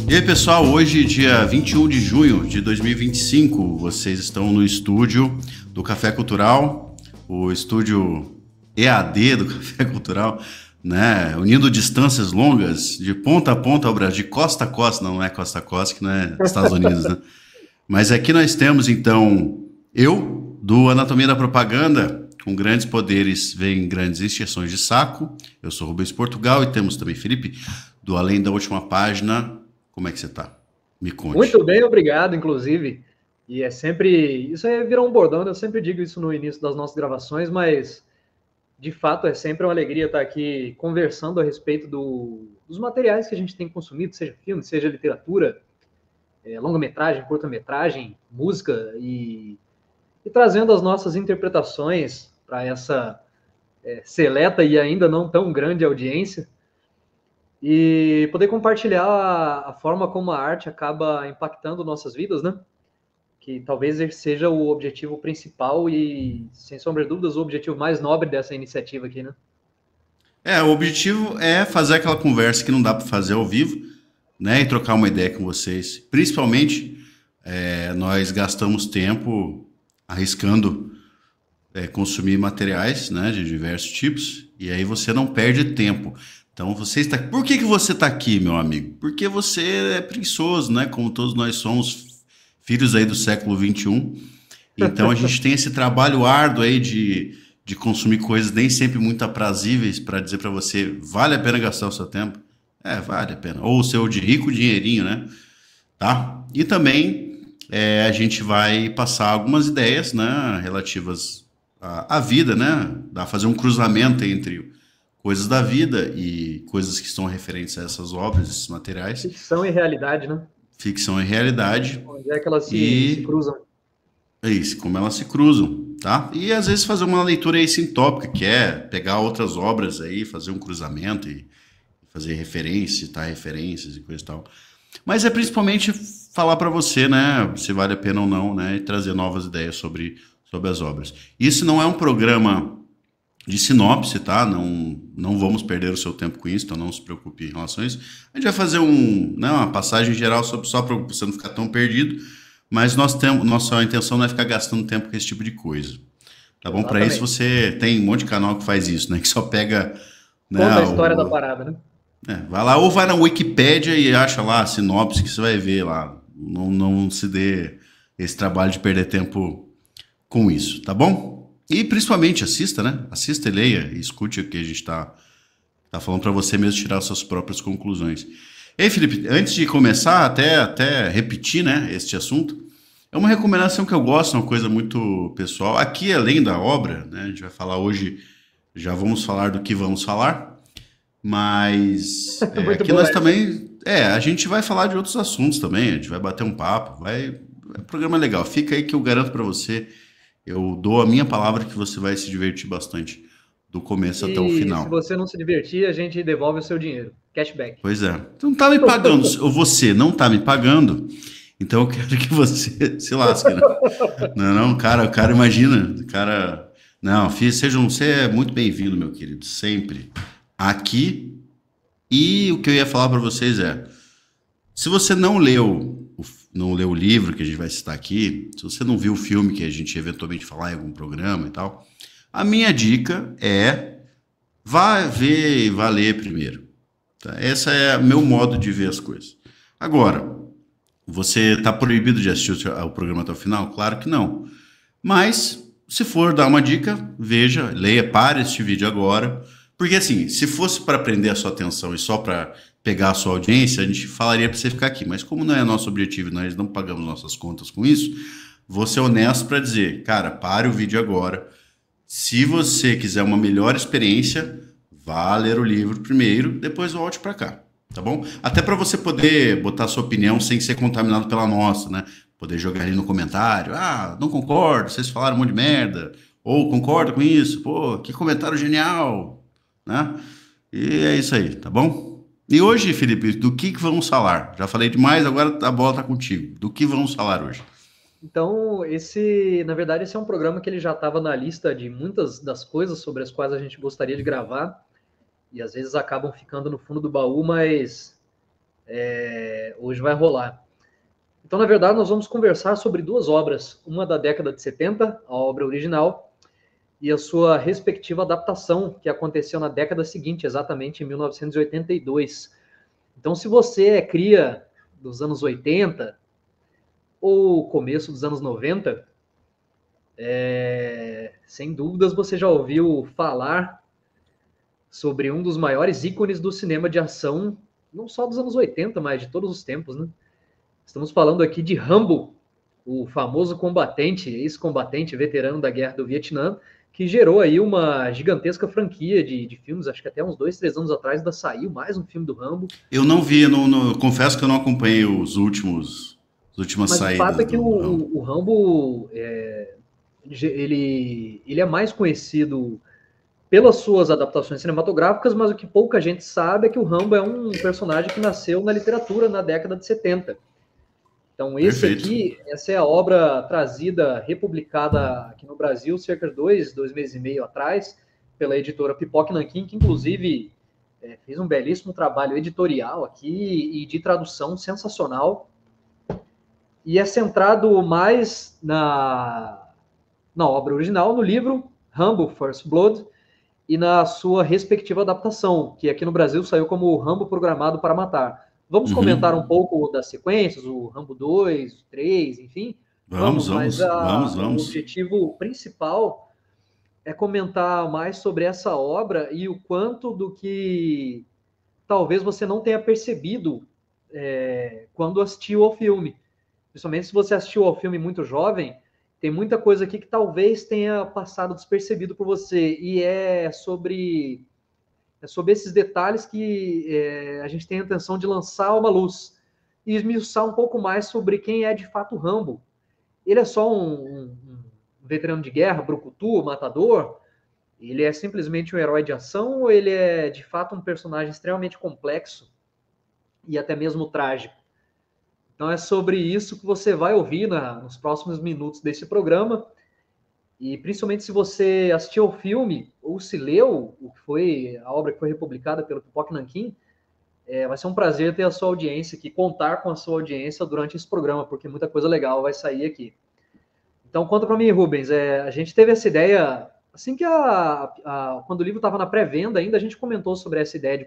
E aí, pessoal, hoje, dia 21 de junho de 2025, vocês estão no estúdio do Café Cultural, o estúdio EAD do Café Cultural, né? Unindo distâncias longas, de ponta a ponta ao Brasil, de costa a costa, não é costa a costa, que não é Estados Unidos, né? Mas aqui nós temos, então, eu, do Anatomia da Propaganda, com grandes poderes vem grandes encheções de saco. Eu sou Rubens Portugal e temos também Felipe, do Além da Última Página. Como é que você tá? Me conte. Muito bem, obrigado, inclusive. E é sempre... Isso aí virou um bordão, eu sempre digo isso no início das nossas gravações, mas, de fato, é sempre uma alegria estar aqui conversando a respeito dos materiais que a gente tem consumido, seja filme, seja literatura, longa-metragem, curta-metragem, música, e trazendo as nossas interpretações para essa seleta e ainda não tão grande audiência, e poder compartilhar a forma como a arte acaba impactando nossas vidas, né? Que talvez esse seja o objetivo principal e, sem sombra de dúvidas, o objetivo mais nobre dessa iniciativa aqui, né? O objetivo é fazer aquela conversa que não dá para fazer ao vivo, né? E trocar uma ideia com vocês. Principalmente, nós gastamos tempo arriscando consumir materiais, né, de diversos tipos, e aí você não perde tempo. Então, você está... Por que você está aqui, meu amigo? Porque você é preguiçoso, né? Como todos nós somos filhos aí do século XXI. Então, a gente tem esse trabalho árduo aí de consumir coisas nem sempre muito aprazíveis para dizer para você, vale a pena gastar o seu tempo? Vale a pena. Ou o seu de rico dinheirinho, né? Tá? E também a gente vai passar algumas ideias, né, relativas à vida, né? Dá fazer um cruzamento entre coisas da vida e coisas que são referentes a essas obras, esses materiais. Ficção e realidade, né? Ficção e realidade. Onde é que elas se cruzam? É isso, como elas se cruzam, tá? E às vezes fazer uma leitura aí sintópica, que é pegar outras obras aí, fazer um cruzamento e fazer referência, citar referências e coisa e tal. Mas é principalmente falar para você, né, se vale a pena ou não, né, e trazer novas ideias sobre as obras. Isso não é um programa de sinopse, tá? Não vamos perder o seu tempo com isso, então não se preocupe em relação a isso. A gente vai fazer uma passagem geral só para você não ficar tão perdido, mas nossa intenção não é ficar gastando tempo com esse tipo de coisa. Tá bom? Para isso você tem um monte de canal que faz isso, né? Que só pega... Conta a história da parada, né? Vai lá ou vai na Wikipédia e acha lá a sinopse que você vai ver lá. Não se dê esse trabalho de perder tempo com isso, tá bom? E principalmente assista, né? Assista e leia e escute o que a gente tá falando para você mesmo tirar suas próprias conclusões. Ei, Felipe, antes de começar, até repetir, né, este assunto, é uma recomendação que eu gosto, uma coisa muito pessoal. Aqui, além da obra, né, a gente vai falar hoje, já vamos falar do que vamos falar, mas aqui nós também... a gente vai falar de outros assuntos também, a gente vai bater um papo, é um programa legal. Fica aí que eu garanto para você... Eu dou a minha palavra que você vai se divertir bastante do começo até o final. Se você não se divertir, a gente devolve o seu dinheiro. Cashback. Pois é. Você não tá me pagando. Você não tá me pagando. Então eu quero que você se lasque, né? Não, cara, o cara imagina. O cara... Não, filho, você é muito bem-vindo, meu querido. Sempre. Aqui. E o que eu ia falar para vocês se você não leu o livro que a gente vai citar aqui, se você não viu o filme que a gente eventualmente falar em algum programa e tal, a minha dica vá ver e vá ler primeiro. Tá? Esse é o meu modo de ver as coisas. Agora, você está proibido de assistir o programa até o final? Claro que não. Mas, se for dar uma dica, veja, leia, pare este vídeo agora. Porque assim, se fosse para prender a sua atenção e só para pegar a sua audiência, a gente falaria para você ficar aqui. Mas como não é nosso objetivo e nós não pagamos nossas contas com isso, vou ser honesto para dizer, cara, pare o vídeo agora. Se você quiser uma melhor experiência, vá ler o livro primeiro, depois volte para cá, tá bom? Até para você poder botar sua opinião sem ser contaminado pela nossa, né? Poder jogar ali no comentário, não concordo, vocês falaram um monte de merda, ou concordo com isso, pô, que comentário genial, né? E é isso aí, tá bom? E hoje, Felipe, do que vamos falar? Já falei demais, agora a bola tá contigo. Do que vamos falar hoje? Então, na verdade, esse é um programa que ele já estava na lista de muitas das coisas sobre as quais a gente gostaria de gravar, e às vezes acabam ficando no fundo do baú, mas hoje vai rolar. Então, na verdade, nós vamos conversar sobre duas obras, uma da década de 70, a obra original, e a sua respectiva adaptação, que aconteceu na década seguinte, exatamente em 1982. Então, se você é cria dos anos 80 ou começo dos anos 90, sem dúvidas você já ouviu falar sobre um dos maiores ícones do cinema de ação, não só dos anos 80, mas de todos os tempos, né? Estamos falando aqui de Rambo, o famoso combatente, ex-combatente, veterano da Guerra do Vietnã, que gerou aí uma gigantesca franquia de filmes. Acho que até uns 2, 3 anos atrás ainda saiu mais um filme do Rambo. Eu não vi, confesso que eu não acompanhei as últimas Mas o saídas fato é que do Rambo. o Rambo, ele é mais conhecido pelas suas adaptações cinematográficas, mas o que pouca gente sabe é que o Rambo é um personagem que nasceu na literatura na década de 70. Então, essa é a obra trazida, republicada aqui no Brasil, cerca de 2 meses e meio atrás, pela editora Pipoca Nanquim, que inclusive fez um belíssimo trabalho editorial aqui e de tradução sensacional. E é centrado mais na obra original, no livro Rambo First Blood, e na sua respectiva adaptação, que aqui no Brasil saiu como Rambo Programado para Matar. Vamos comentar um pouco das sequências, o Rambo 2, o 3, enfim. Vamos. O objetivo principal é comentar mais sobre essa obra e o quanto do que talvez você não tenha percebido quando assistiu ao filme. Principalmente se você assistiu ao filme muito jovem, tem muita coisa aqui que talvez tenha passado despercebido por você. E é sobre esses detalhes que a gente tem a intenção de lançar uma luz e esmiuçar um pouco mais sobre quem é de fato o Rambo. Ele é só um veterano de guerra, brucutu, matador? Ele é simplesmente um herói de ação ou ele é de fato um personagem extremamente complexo e até mesmo trágico? Então é sobre isso que você vai ouvir nos próximos minutos desse programa. E principalmente se você assistiu ao filme ou se leu o que foi a obra que foi republicada pelo Pipoca Nanquim, vai ser um prazer ter a sua audiência aqui, contar com a sua audiência durante esse programa, porque muita coisa legal vai sair aqui. Então conta para mim, Rubens, a gente teve essa ideia, assim que quando o livro estava na pré-venda ainda, a gente comentou sobre essa ideia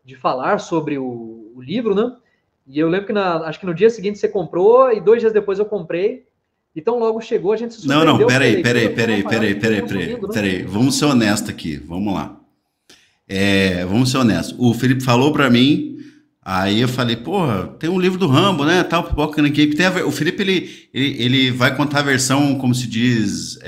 de falar sobre o livro, né? E eu lembro que acho que no dia seguinte você comprou e 2 dias depois eu comprei. Então logo chegou, a gente se surpreendeu. Não, peraí. Vamos ser honestos aqui, vamos lá. Vamos ser honestos. O Felipe falou para mim, aí eu falei, porra, tem um livro do Rambo, né, tal, Pipoca Nanquim. O Felipe, ele vai contar a versão, como se diz,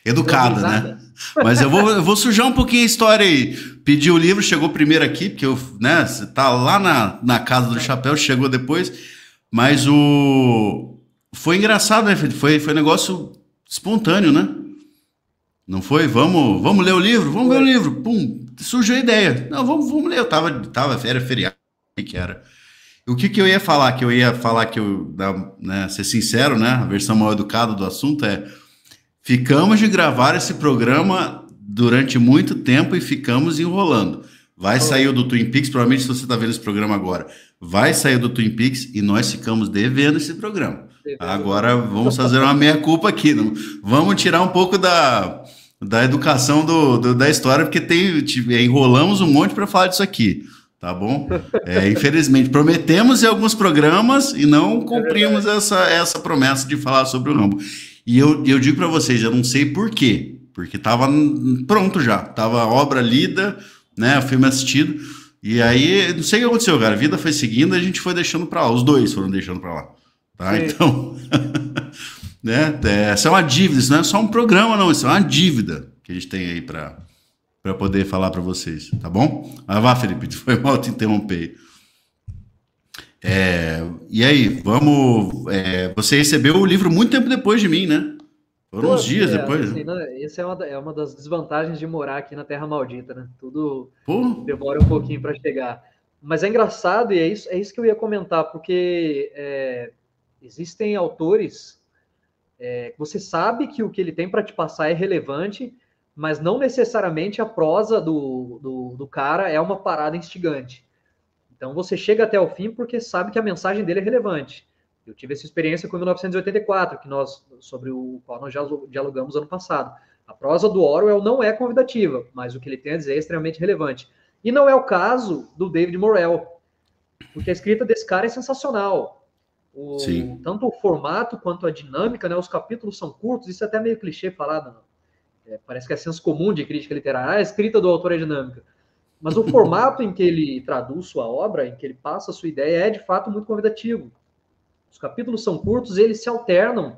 educada, né? Mas eu vou sujar um pouquinho a história aí. Pedi o livro, chegou primeiro aqui, porque você tá lá na casa do chapéu, chegou depois, mas foi engraçado, né, Felipe? Foi um negócio espontâneo, né? Não foi? Vamos ler o livro? Vamos ler o livro. Pum, surgiu a ideia. Não, vamos ler. Era feriado, que era. O que eu ia falar? Ser sincero, né? A versão mal educada do assunto ficamos de gravar esse programa durante muito tempo e ficamos enrolando. Vai sair o do Twin Peaks, provavelmente se você está vendo esse programa agora, vai sair o do Twin Peaks e nós ficamos devendo esse programa. Agora vamos fazer uma meia-culpa aqui. Não? Vamos tirar um pouco da educação da história, porque enrolamos um monte para falar disso aqui, tá bom? Infelizmente, prometemos em alguns programas e não cumprimos essa promessa de falar sobre o Rambo. E eu digo para vocês, eu não sei por quê, porque estava pronto já, estava a obra lida, né, o filme assistido, e aí, não sei o que aconteceu, cara, a vida foi seguindo, a gente foi deixando para lá, os dois foram deixando para lá. Tá, então, né? Essa é uma dívida, isso não é só um programa, não, isso é uma dívida que a gente tem aí para poder falar para vocês, tá bom? Mas vá, Felipe, foi mal te interromper. E aí, você recebeu o livro muito tempo depois de mim, né? Foram uns dias depois. Assim, né? Essa é uma das desvantagens de morar aqui na Terra Maldita, né? Tudo demora um pouquinho para chegar. Mas é engraçado e é isso que eu ia comentar, porque existem autores que você sabe que o que ele tem para te passar é relevante, mas não necessariamente a prosa do cara é uma parada instigante. Então você chega até o fim porque sabe que a mensagem dele é relevante. Eu tive essa experiência com 1984, sobre o qual nós já dialogamos ano passado. A prosa do Orwell não é convidativa, mas o que ele tem a dizer é extremamente relevante. E não é o caso do David Morrell, porque a escrita desse cara é sensacional. Tanto o formato quanto a dinâmica, né? Os capítulos são curtos, isso é até meio clichê falar, parece que é senso comum de crítica literária, a escrita do autor é dinâmica. Mas o formato em que ele traduz sua obra, em que ele passa a sua ideia, é de fato muito convidativo. Os capítulos são curtos, eles se alternam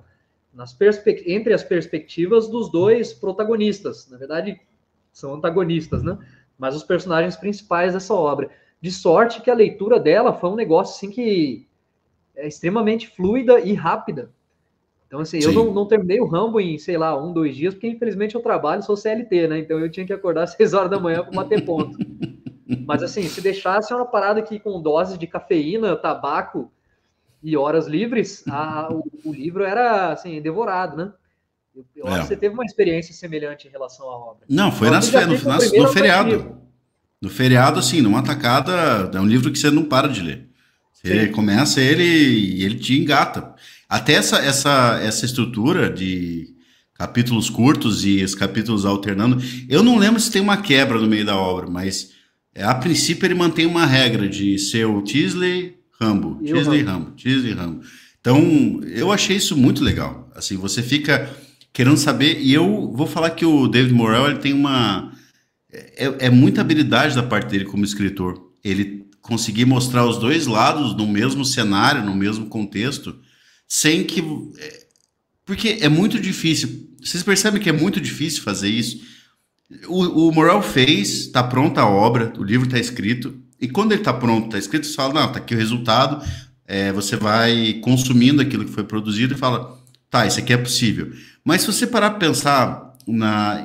entre as perspectivas dos dois protagonistas. Na verdade, são antagonistas, né? Mas os personagens principais dessa obra. De sorte que a leitura dela foi um negócio assim que é extremamente fluida e rápida. Então, assim, eu não terminei o Rambo em, sei lá, 1, 2 dias, porque infelizmente eu trabalho, sou CLT, né? Então eu tinha que acordar às 6 horas da manhã para bater ponto. Mas, assim, se deixasse uma parada que com doses de cafeína, tabaco e horas livres, o livro era, assim, devorado, né? Eu acho que você teve uma experiência semelhante em relação à obra. Não, foi no feriado. No feriado, assim, numa tacada, é um livro que você não para de ler. Você começa ele e ele te engata. Até essa estrutura de capítulos curtos e os capítulos alternando, eu não lembro se tem uma quebra no meio da obra, mas a princípio ele mantém uma regra de ser o Teasley, Rambo, Teasley, Rambo, Teasley, Rambo. Então, eu achei isso muito legal. Assim, você fica querendo saber, e eu vou falar que o David Morrell, ele tem muita habilidade da parte dele como escritor. Ele conseguir mostrar os dois lados no mesmo cenário, no mesmo contexto, sem que... Porque é muito difícil. Vocês percebem que é muito difícil fazer isso? O Morrell fez, está pronta a obra, o livro está escrito, e quando ele está pronto, está escrito, você fala, não, está aqui o resultado, você vai consumindo aquilo que foi produzido e fala, tá, isso aqui é possível. Mas se você parar para pensar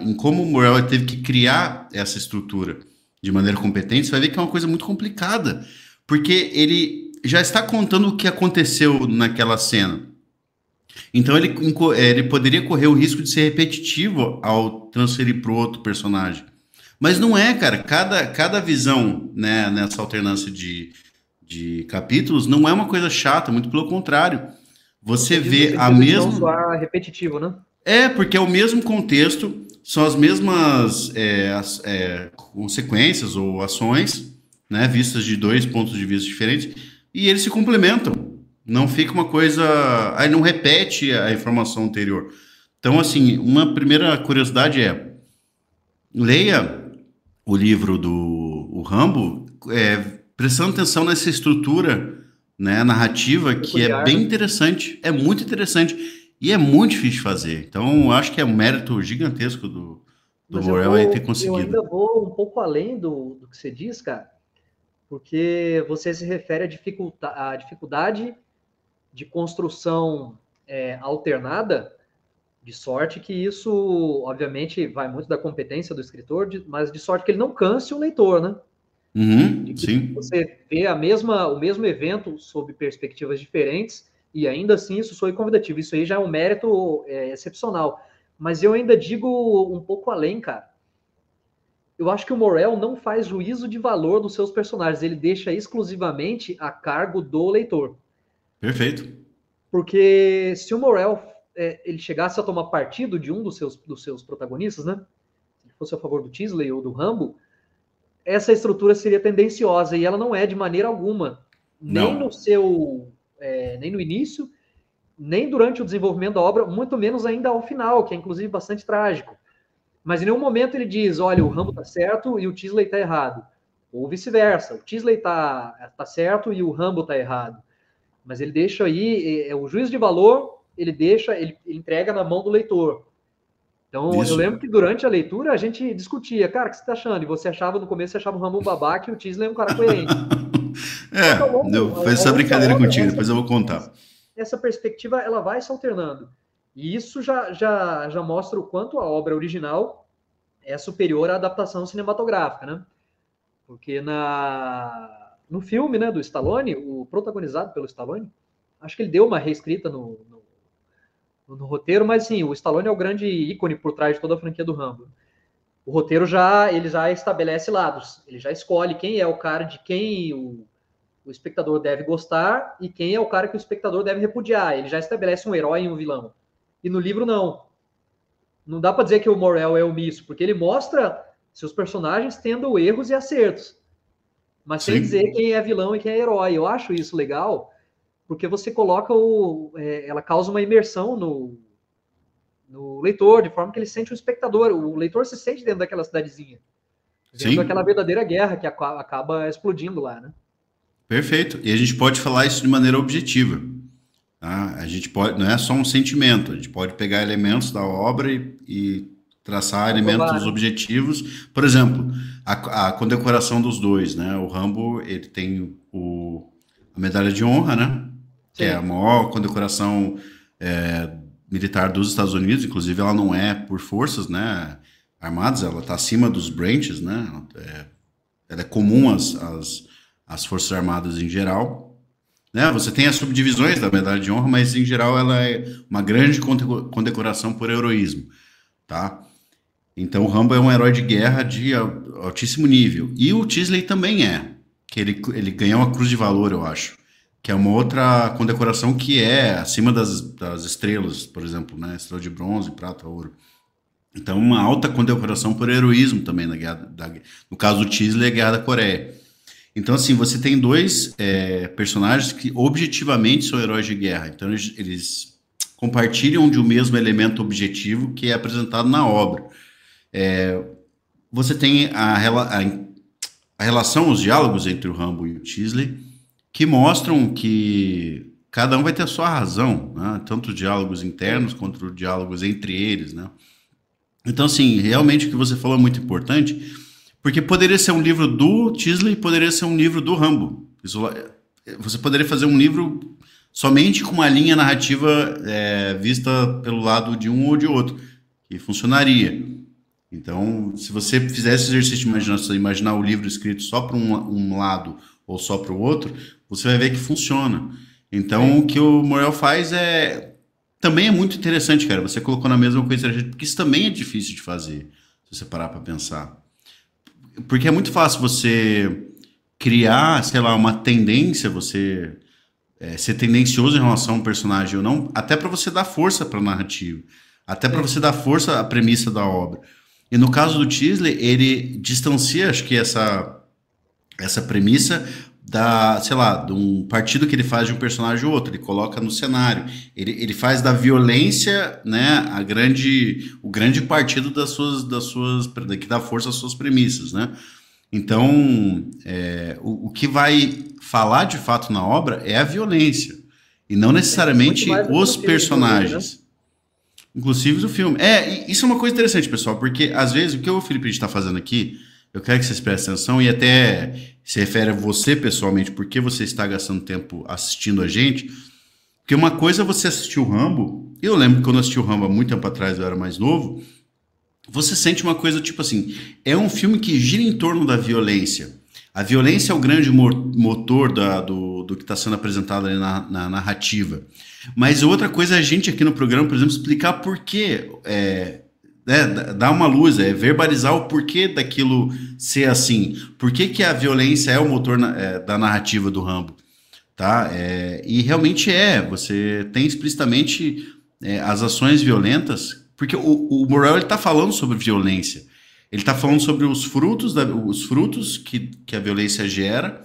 em como o Morrell teve que criar essa estrutura de maneira competente, você vai ver que é uma coisa muito complicada, porque ele já está contando o que aconteceu naquela cena. Então ele poderia correr o risco de ser repetitivo ao transferir para o outro personagem. Mas não é, cara. Cada visão, né, nessa alternância de capítulos não é uma coisa chata, muito pelo contrário. Você vê a mesma... Não soar repetitivo, né? Porque é o mesmo contexto, são as mesmas consequências ou ações, né, vistas de dois pontos de vista diferentes, e eles se complementam. Não fica uma coisa... Aí não repete a informação anterior. Então, assim, uma primeira curiosidade leia o livro do Rambo, prestando atenção nessa estrutura, né, narrativa, que é bem interessante, é muito interessante, e é muito difícil de fazer. Então, eu acho que é um mérito gigantesco do Morrell aí ter conseguido. Eu ainda vou um pouco além do que você diz, cara, porque você se refere à dificuldade de construção alternada, de sorte que isso, obviamente, vai muito da competência do escritor, mas de sorte que ele não canse o leitor, né? Sim. Você vê o mesmo evento sob perspectivas diferentes e ainda assim isso soe convidativo. Isso aí já é um mérito excepcional. Mas eu ainda digo um pouco além, cara. Eu acho que o Morrell não faz juízo de valor dos seus personagens. Ele deixa exclusivamente a cargo do leitor. Perfeito. Porque se o Morrell ele chegasse a tomar partido de um dos seus protagonistas, né? Se ele fosse a favor do Teasley ou do Rambo, essa estrutura seria tendenciosa, e ela não é de maneira alguma. Nem no início, nem durante o desenvolvimento da obra, muito menos ainda ao final, que é inclusive bastante trágico. Mas em nenhum momento ele diz, olha, o Rambo está certo e o Teasley está errado. Ou vice-versa, o Teasley está certo e o Rambo está errado. Mas ele deixa aí, o juízo de valor, ele entrega na mão do leitor. Então, eu lembro que durante a leitura a gente discutia, cara, o que você está achando? E você achava, no começo, você achava o Rambo um babaca e o Teasley um cara coerente. Eu fiz essa brincadeira contigo, depois eu vou contar. Essa perspectiva, ela vai se alternando. E isso já mostra o quanto a obra original é superior à adaptação cinematográfica, né? Porque no filme, né, do Stallone, o protagonizado pelo Stallone, acho que ele deu uma reescrita no roteiro, mas sim, o Stallone é o grande ícone por trás de toda a franquia do Rambo. O roteiro ele já estabelece lados, ele já escolhe quem é o cara de quem o espectador deve gostar e quem é o cara que o espectador deve repudiar. Ele já estabelece um herói e um vilão. E no livro, não. Não dá para dizer que o Morell é omisso, porque ele mostra seus personagens tendo erros e acertos. Mas sem dizer quem é vilão e quem é herói. Eu acho isso legal, porque você coloca ela causa uma imersão no leitor, de forma que ele sente o espectador. O leitor se sente dentro daquela cidadezinha. Vendo aquela verdadeira guerra que acaba explodindo lá, né? Perfeito. E a gente pode falar isso de maneira objetiva. Tá? A gente pode, não é só um sentimento, a gente pode pegar elementos da obra e traçar elementos objetivos. Por exemplo, a condecoração dos dois, né? O Rambo, ele tem a medalha de honra, né? Que é a maior condecoração militar dos Estados Unidos. Inclusive, ela não é por forças, né, armadas, ela está acima dos branches, né? Ela é comum às forças armadas em geral. Né? Você tem as subdivisões da medalha de honra, mas em geral ela é uma grande condecoração por heroísmo, tá? Então o Rambo é um herói de guerra de altíssimo nível. E o Teasley também que ele ganhou a Cruz de Valor, eu acho, que é uma outra condecoração que é acima das estrelas, por exemplo, né? Estrela de bronze, prata, ouro. Então uma alta condecoração por heroísmo também na guerra no caso do Teasley, a Guerra da Coreia. Então, assim, você tem dois personagens que objetivamente são heróis de guerra. Então, eles compartilham de um mesmo elemento objetivo que é apresentado na obra. Você tem a relação, os diálogos entre o Rambo e o Teasley, que mostram que cada um vai ter a sua razão, né? Tanto diálogos internos quanto diálogos entre eles, né? Então, assim, realmente o que você falou é muito importante, porque poderia ser um livro do Teasley, poderia ser um livro do Rambo. Você poderia fazer um livro somente com uma linha narrativa vista pelo lado de um ou de outro, que funcionaria. Então, se você fizesse exercício de imaginação, imaginar o livro escrito só para um lado ou só para o outro, você vai ver que funciona. Então, o que o Morell faz também é muito interessante, cara. Você colocou na mesma coisa, porque isso também é difícil de fazer, se você parar para pensar. Porque é muito fácil você criar, sei lá, uma tendência, você ser tendencioso em relação a um personagem ou não, até para você dar força para a narrativa, até para você dar força à premissa da obra. E no caso do Teasley, ele distancia, acho que essa premissa sei lá, de um partido que ele faz de um personagem ou outro, ele coloca no cenário, ele faz da violência, né, o grande partido que dá força às suas premissas, né? Então, o que vai falar de fato na obra é a violência, e não necessariamente os personagens. Inclusive do filme. Isso é uma coisa interessante, pessoal, porque às vezes o que o Felipe está fazendo aqui, eu quero que vocês prestem atenção, e até se refere a você pessoalmente, porque você está gastando tempo assistindo a gente. Porque uma coisa é você assistir o Rambo, eu lembro que quando eu assisti o Rambo há muito tempo atrás, eu era mais novo, você sente uma coisa tipo assim, é um filme que gira em torno da violência. A violência é o grande motor do que está sendo apresentado ali na narrativa. Mas outra coisa é a gente aqui no programa, por exemplo, explicar por quê, dar uma luz, verbalizar o porquê daquilo ser assim. Por que a violência é o motor da narrativa do Rambo. Tá? E realmente você tem explicitamente as ações violentas, porque o Morell está falando sobre violência. Ele está falando sobre os frutos que a violência gera,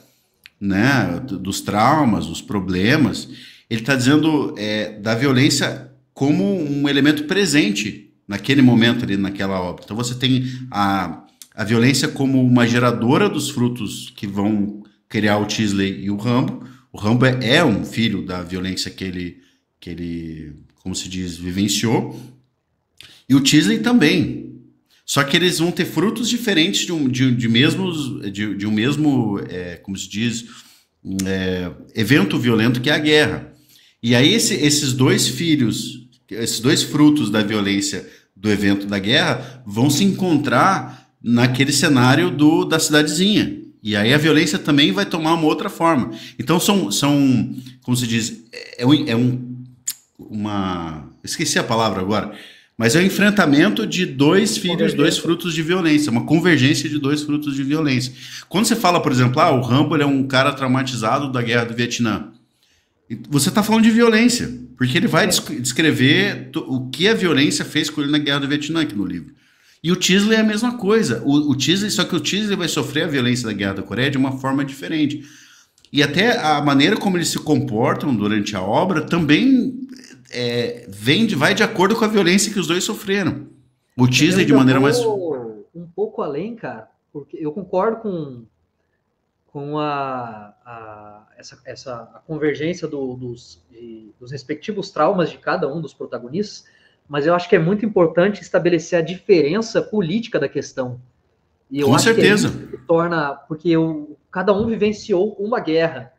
né? Dos traumas, os problemas. Ele está dizendo da violência como um elemento presente naquele momento ali, naquela obra. Então você tem a violência como uma geradora dos frutos que vão criar o Teasley e o Rambo. O Rambo é um filho da violência que ele, como se diz, vivenciou. E o Teasley também. Só que eles vão ter frutos diferentes de um mesmo, como se diz, evento violento que é a guerra. E aí esses dois filhos, esses dois frutos da violência do evento da guerra vão se encontrar naquele cenário da cidadezinha. E aí a violência também vai tomar uma outra forma. Então são como se diz, esqueci a palavra agora, Mas é o enfrentamento de dois filhos, dois Convergência. frutos de violência, uma convergência de dois frutos de violência. Quando você fala, por exemplo, o Rambo ele é um cara traumatizado da guerra do Vietnã, você está falando de violência, porque ele vai descrever o que a violência fez com ele na guerra do Vietnã aqui no livro. E o Tisley é a mesma coisa. O Tisley, só que o Tisley vai sofrer a violência da guerra da Coreia de uma forma diferente. E até a maneira como eles se comportam durante a obra também vai de acordo com a violência que os dois sofreram. O Tisley de maneira mais... Um pouco além, cara, porque eu concordo com essa convergência dos respectivos traumas de cada um dos protagonistas, mas eu acho que é muito importante estabelecer a diferença política da questão. E eu Com acho certeza. que torna, porque cada um vivenciou uma guerra.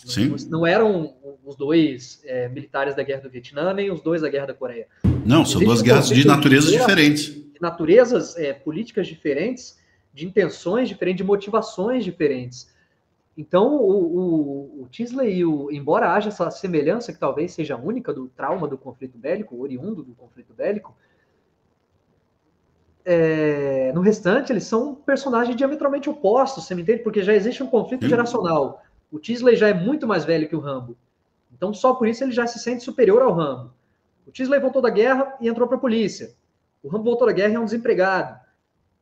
Sim. Não eram os dois militares da guerra do Vietnã, nem os dois da guerra da Coreia. Não, são duas guerras de naturezas diferentes. De naturezas políticas diferentes, de intenções diferentes, de motivações diferentes. Então, o Tisley, embora haja essa semelhança que talvez seja única do trauma do conflito bélico, oriundo do conflito bélico, no restante, eles são personagens diametralmente opostos, você me entende? Porque já existe um conflito geracional. O Tisley já é muito mais velho que o Rambo. Então, só por isso ele já se sente superior ao Rambo. O Tisley voltou da guerra e entrou para a polícia. O Rambo voltou da guerra e é um desempregado.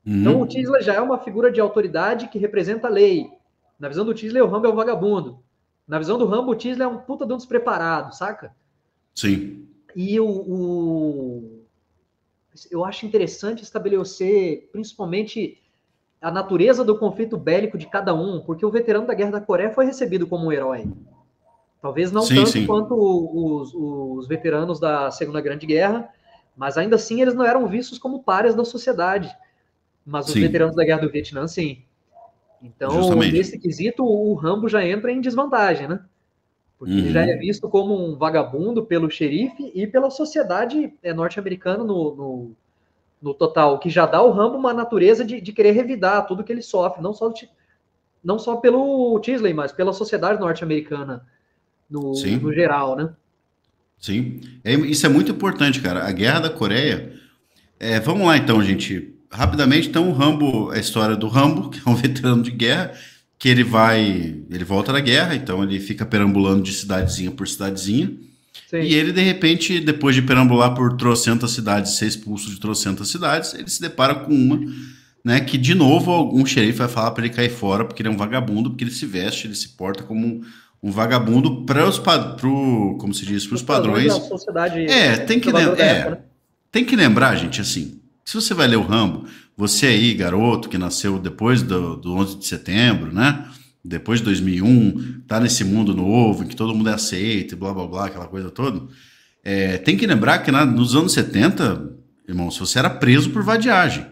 Então, o Tisley já é uma figura de autoridade que representa a lei. Na visão do Tisley, o Rambo é um vagabundo. Na visão do Rambo, o Tisley é um puta de um despreparado, saca? Sim. E eu acho interessante estabelecer, principalmente, a natureza do conflito bélico de cada um, porque o veterano da Guerra da Coreia foi recebido como um herói. Talvez não tanto quanto os veteranos da Segunda Grande Guerra, mas ainda assim eles não eram vistos como párias da sociedade. Mas os veteranos da Guerra do Vietnã, sim. Então, justamente, nesse quesito, o Rambo já entra em desvantagem, né? Porque ele já é visto como um vagabundo pelo xerife e pela sociedade norte-americana no total, que já dá ao Rambo uma natureza de querer revidar tudo que ele sofre, não só pelo Tisley, mas pela sociedade norte-americana no geral, né? Sim, isso é muito importante, cara. A Guerra da Coreia... vamos lá, então, gente. Rapidamente, então, o Rambo, a história do Rambo, que é um veterano de guerra, que ele volta da guerra, então ele fica perambulando de cidadezinha por cidadezinha. Sim. E ele, de repente, depois de perambular por trocentas cidades, ser expulso de trocentas cidades, ele se depara com uma, né, que de novo um xerife vai falar para ele cair fora, porque ele é um vagabundo, porque ele se veste, ele se porta como um vagabundo como se diz, para os padrões. Da sociedade tem que lembrar, gente, assim, se você vai ler o Rambo, você aí, garoto, que nasceu depois do 11 de setembro, né? Depois de 2001, tá nesse mundo novo, em que todo mundo é aceito, e blá, blá, blá, aquela coisa toda. Tem que lembrar que nos anos 70, irmão, se você era preso por vadiagem.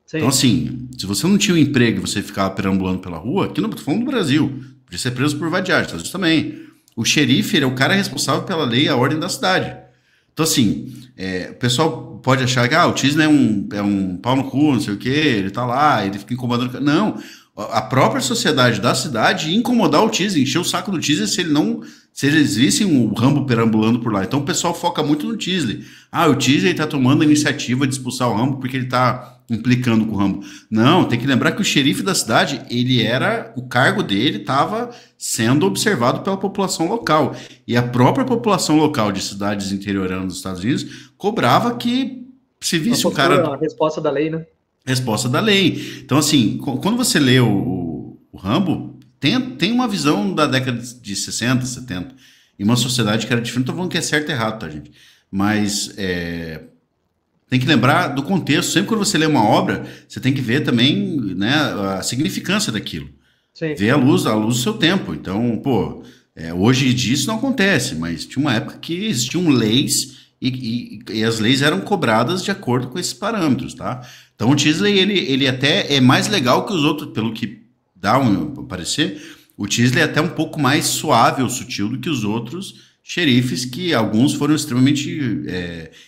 Sim. Então, assim, se você não tinha um emprego e você ficava perambulando pela rua, aqui no falando do Brasil, podia ser preso por vadiagem, então, também. O xerife, ele é o cara responsável pela lei e a ordem da cidade. Então, assim, o pessoal pode achar que o Tisley é um pau no cu, não sei o quê, ele tá lá, ele fica incomodando. Não, a própria sociedade da cidade ia incomodar o Tisley, encher o saco do Tisley se eles vissem o Rambo perambulando por lá. Então o pessoal foca muito no Tisley. O Tisley tá tomando a iniciativa de expulsar o Rambo porque ele tá implicando com o Rambo. Não, tem que lembrar que o xerife da cidade, o cargo dele estava sendo observado pela população local. E a própria população local de cidades interioranas dos Estados Unidos cobrava que se visse um cara... A resposta da lei, né? Resposta da lei. Então, assim, quando você lê o Rambo, tem uma visão da década de 60, 70, em uma sociedade que era diferente. Não tô falando que é certo e errado, tá, gente? Mas tem que lembrar do contexto. Sempre que você lê uma obra, você tem que ver também, né, a significância daquilo. Sim. Ver a luz do seu tempo. Então, hoje disso não acontece, mas tinha uma época que existiam leis e as leis eram cobradas de acordo com esses parâmetros, tá? Então o Tisley, ele até é mais legal que os outros, pelo que dá um parecer, o Tisley é até um pouco mais suave ou sutil do que os outros xerifes, que alguns foram extremamente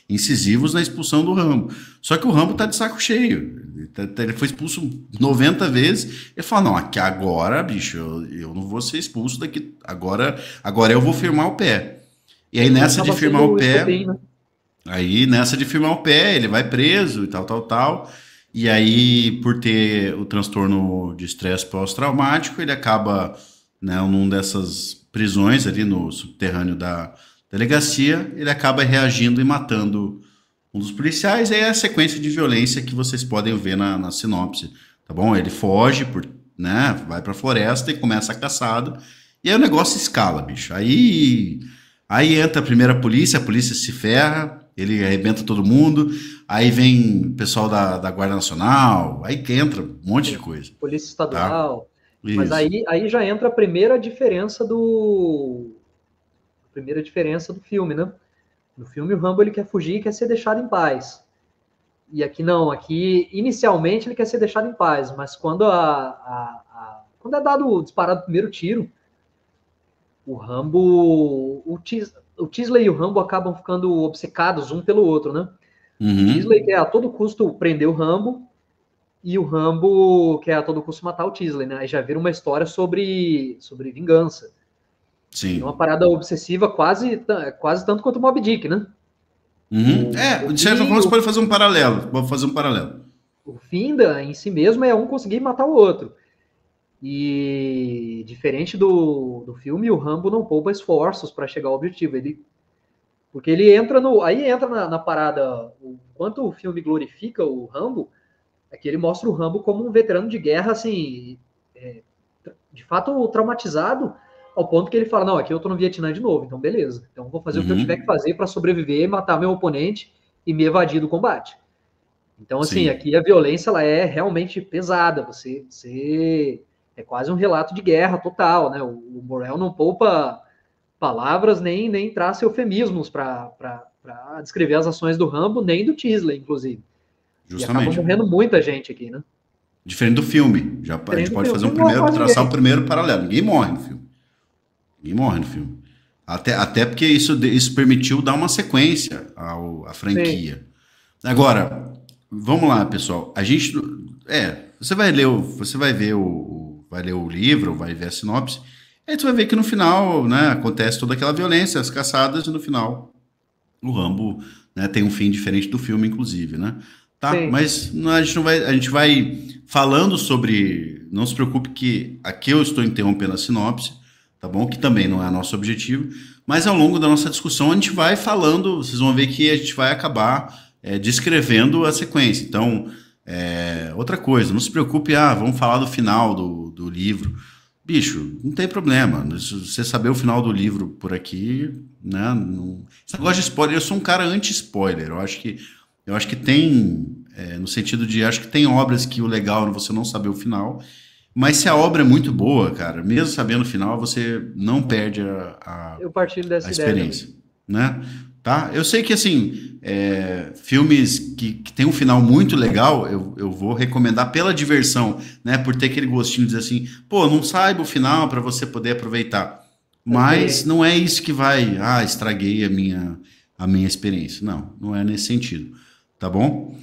incisivos na expulsão do Rambo. Só que o Rambo tá de saco cheio. Ele foi expulso 90 vezes. Ele fala, não, aqui agora, bicho, eu não vou ser expulso daqui. Agora eu vou firmar o pé. E aí nessa de firmar o pé... Aí, nessa de firmar o pé, ele vai preso e tal, tal, tal. E aí, por ter o transtorno de estresse pós-traumático, ele acaba, né, num dessas prisões ali no subterrâneo da delegacia, ele acaba reagindo e matando um dos policiais. Aí é a sequência de violência que vocês podem ver na sinopse, tá bom? Ele foge, né, vai pra floresta e começa a caçada. E aí o negócio escala, bicho. Aí entra a polícia se ferra, ele arrebenta todo mundo, aí vem o pessoal da Guarda Nacional, aí que entra um monte de coisa, Polícia tá? Estadual. Mas Isso. aí já entra a primeira diferença do filme, né? No filme, o Rambo ele quer fugir e quer ser deixado em paz. E aqui não, aqui inicialmente ele quer ser deixado em paz, mas quando é dado disparado o primeiro tiro, o Rambo, o Tisley e o Rambo acabam ficando obcecados um pelo outro, né? O Uhum. Tisley quer a todo custo prender o Rambo e o Rambo quer a todo custo matar o Tisley, né? Aí já vira uma história sobre vingança. É uma Sim. parada obsessiva quase tanto quanto o Moby Dick, né? Uhum. O, É, o, de certa forma fim, você o, pode fazer um paralelo. Vou fazer um paralelo. o fim em si mesmo é um conseguir matar o outro. E diferente do filme, o Rambo não poupa esforços para chegar ao objetivo. Porque ele entra no. Aí entra na parada. Enquanto o filme glorifica o Rambo, é que ele mostra o Rambo como um veterano de guerra, assim, de fato traumatizado, ao ponto que ele fala: não, aqui eu tô no Vietnã de novo, então beleza. Então vou fazer o que eu tiver que Uhum. fazer para sobreviver, matar meu oponente e me evadir do combate. Então, assim, Sim. aqui a violência ela é realmente pesada. Você é quase um relato de guerra total, né? O Borel não poupa palavras nem traça eufemismos para descrever as ações do Rambo, nem do Tisley, inclusive. E acaba Justamente. morrendo muita gente aqui, né? Diferente do filme. A gente Diferente do pode filme. O fazer um filme não morre primeiro, quase traçar o ninguém. primeiro paralelo. Ninguém morre no filme. Ninguém morre no filme. Até porque isso permitiu dar uma sequência à Sim, franquia. Agora, vamos lá, pessoal. A gente. Você vai ler você vai ver vai ler o livro, vai ver a sinopse. Aí você vai ver que no final, né, acontece toda aquela violência, as caçadas, e no final o Rambo, né, tem um fim diferente do filme, inclusive, né? Tá, sim. mas a gente não vai, a gente vai falando sobre. Não se preocupe que aqui eu estou interrompendo a sinopse, tá bom? Que também não é nosso objetivo, mas ao longo da nossa discussão a gente vai falando, vocês vão ver que a gente vai acabar descrevendo a sequência. Então, outra coisa, não se preocupe, vamos falar do final do livro. Bicho, não tem problema. Se você saber o final do livro por aqui, né? Não... Esse negócio de spoiler, eu sou um cara anti-spoiler. Eu acho que tem, no sentido de, acho que tem obras que o legal é você não saber o final. Mas se a obra é muito boa, cara, mesmo sabendo o final, você não perde Eu partilho a dessa ideia também. experiência, né? Tá? Eu sei que, assim, filmes que tem um final muito legal, eu vou recomendar pela diversão, né? Por ter aquele gostinho de dizer assim, pô, não saiba o final para você poder aproveitar. A Mas experiência. não é isso que vai, estraguei a minha experiência. Não, não é nesse sentido, tá bom?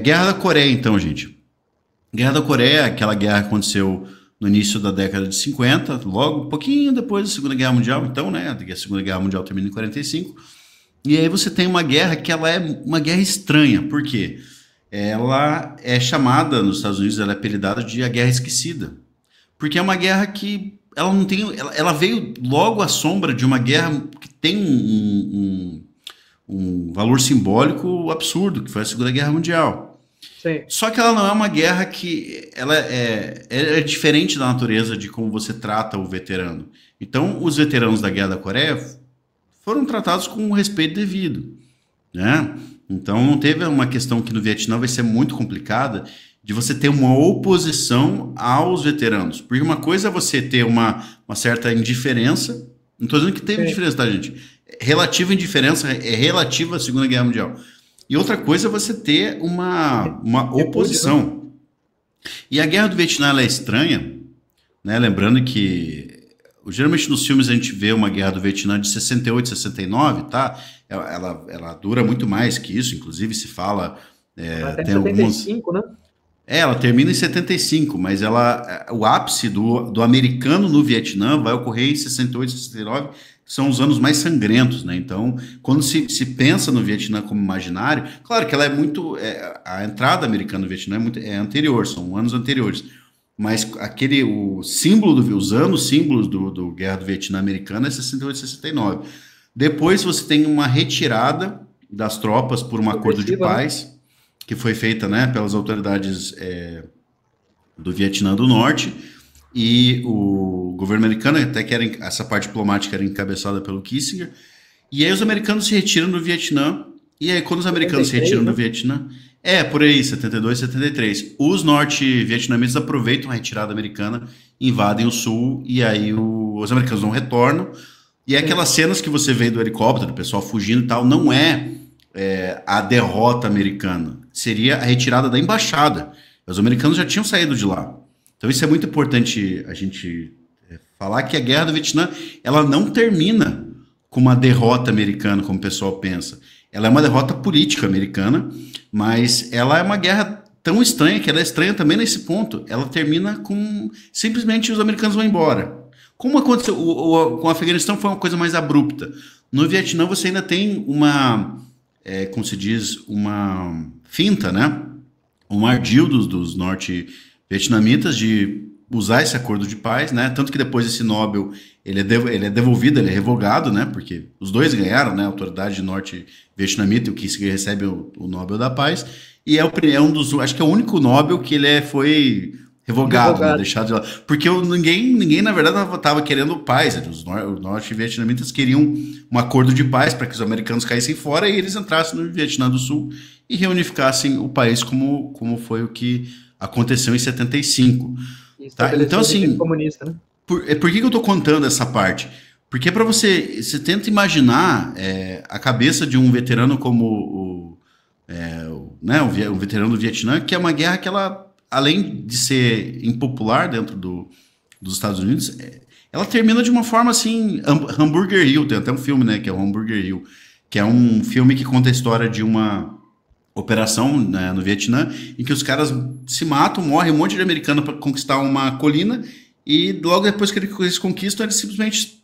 Guerra da Coreia, então, gente. Guerra da Coreia, aquela guerra que aconteceu no início da década de 50, logo um pouquinho depois da Segunda Guerra Mundial, então, né? A Segunda Guerra Mundial termina em 45. E aí você tem uma guerra que ela é uma guerra estranha. Por quê? Ela é chamada nos Estados Unidos, ela é apelidada de a Guerra Esquecida. Porque é uma guerra que ela não tem. Ela veio logo à sombra de uma guerra que tem um valor simbólico absurdo, que foi a Segunda Guerra Mundial. Sim. Só que ela não é uma guerra que ela é diferente da natureza de como você trata o veterano. Então, os veteranos da Guerra da Coreia foram tratados com o respeito devido, né? Então, não teve uma questão que no Vietnã vai ser muito complicada de você ter uma oposição aos veteranos. Porque uma coisa é você ter uma certa indiferença. Não estou dizendo que teve Sim. indiferença, tá, gente? Relativa indiferença é relativa à Segunda Guerra Mundial. E outra coisa é você ter uma Repúdio, né? oposição. E a Guerra do Vietnã ela é estranha, né? Lembrando que geralmente nos filmes a gente vê uma Guerra do Vietnã de 68, 69, tá? Ela dura muito mais que isso, inclusive se fala, Vai até em tem setenta e algumas. cinco, né? Ela termina em 75, mas o ápice do americano no Vietnã vai ocorrer em 68, 69, são os anos mais sangrentos, né? Então, quando se pensa no Vietnã como imaginário, claro que ela é muito, a entrada americana no Vietnã é anterior, são anos anteriores, mas os anos símbolos do Guerra do Vietnã americana é 68 e 69. Depois você tem uma retirada das tropas por um acordo de paz, que foi feita, né, pelas autoridades do Vietnã do Norte, e o governo americano, até que essa parte diplomática era encabeçada pelo Kissinger, e aí os americanos se retiram do Vietnã, e aí quando os americanos 73, se retiram, né, do Vietnã, por aí, 72, 73, os norte-vietnamitas aproveitam a retirada americana, invadem o sul, e aí os americanos não retornam, e aquelas cenas que você vê do helicóptero, do pessoal fugindo e tal, não é a derrota americana, seria a retirada da embaixada. Os americanos já tinham saído de lá. Então isso é muito importante a gente falar, que a Guerra do Vietnã, ela não termina com uma derrota americana, como o pessoal pensa. Ela é uma derrota política americana, mas ela é uma guerra tão estranha, que ela é estranha também nesse ponto. Ela termina com simplesmente os americanos vão embora. Como aconteceu com o Afeganistão, foi uma coisa mais abrupta. No Vietnã você ainda tem como se diz, uma finta, né? Um ardil dos norte-vietnamitas de usar esse acordo de paz, né? Tanto que depois esse Nobel ele é devolvido, ele é revogado, né? Porque os dois ganharam, né? A autoridade norte-vietnamita e o Kissinger recebe o Nobel da Paz, e é um dos, acho que é o único Nobel que foi revogado. Né? Deixado de lado. Porque ninguém na verdade estava querendo paz. Os norte-vietnamitas queriam um acordo de paz para que os americanos caíssem fora e eles entrassem no Vietnã do Sul e reunificassem o país, como foi o que aconteceu em 75. Tá? Então, assim, comunista, né? Por que eu estou contando essa parte? Porque para você tenta imaginar a cabeça de um veterano como o veterano do Vietnã, que é uma guerra que ela, além de ser impopular dentro dos Estados Unidos, ela termina de uma forma assim, Hamburger Hill, tem até um filme, né, que é o Hamburger Hill, que é um filme que conta a história de uma operação, né, no Vietnã, em que os caras se matam, morre um monte de americano para conquistar uma colina, e logo depois que eles conquistam, eles simplesmente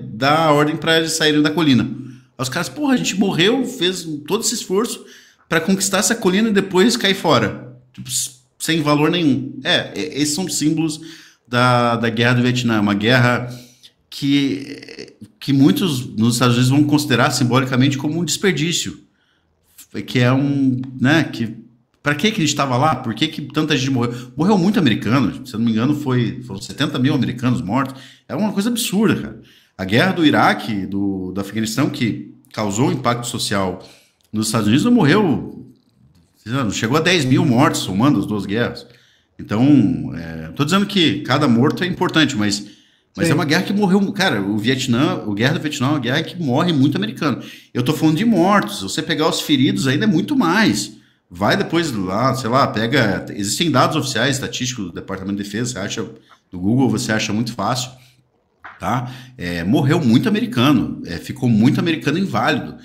dá a ordem para eles saírem da colina. Aí os caras, porra, a gente morreu, fez todo esse esforço para conquistar essa colina e depois cair fora. Tipo, sem valor nenhum. Esses são símbolos da Guerra do Vietnã, uma guerra que muitos nos Estados Unidos vão considerar simbolicamente como um desperdício, que é para que a gente estava lá? Por que tanta gente morreu? Morreu muito americano, se eu não me engano foram 70 mil americanos mortos, é uma coisa absurda, cara. A guerra do Iraque, do Afeganistão, que causou impacto social nos Estados Unidos, não chegou a 10 mil mortos, somando as duas guerras. Então, estou dizendo que cada morto é importante, mas é uma guerra que morreu... Cara, a Guerra do Vietnã é uma guerra que morre muito americano. Eu estou falando de mortos. Se você pegar os feridos, ainda é muito mais. Vai depois lá, sei lá, pega... Existem dados oficiais, estatísticos do Departamento de Defesa, você acha no Google, você acha muito fácil, tá? Morreu muito americano, ficou muito americano inválido.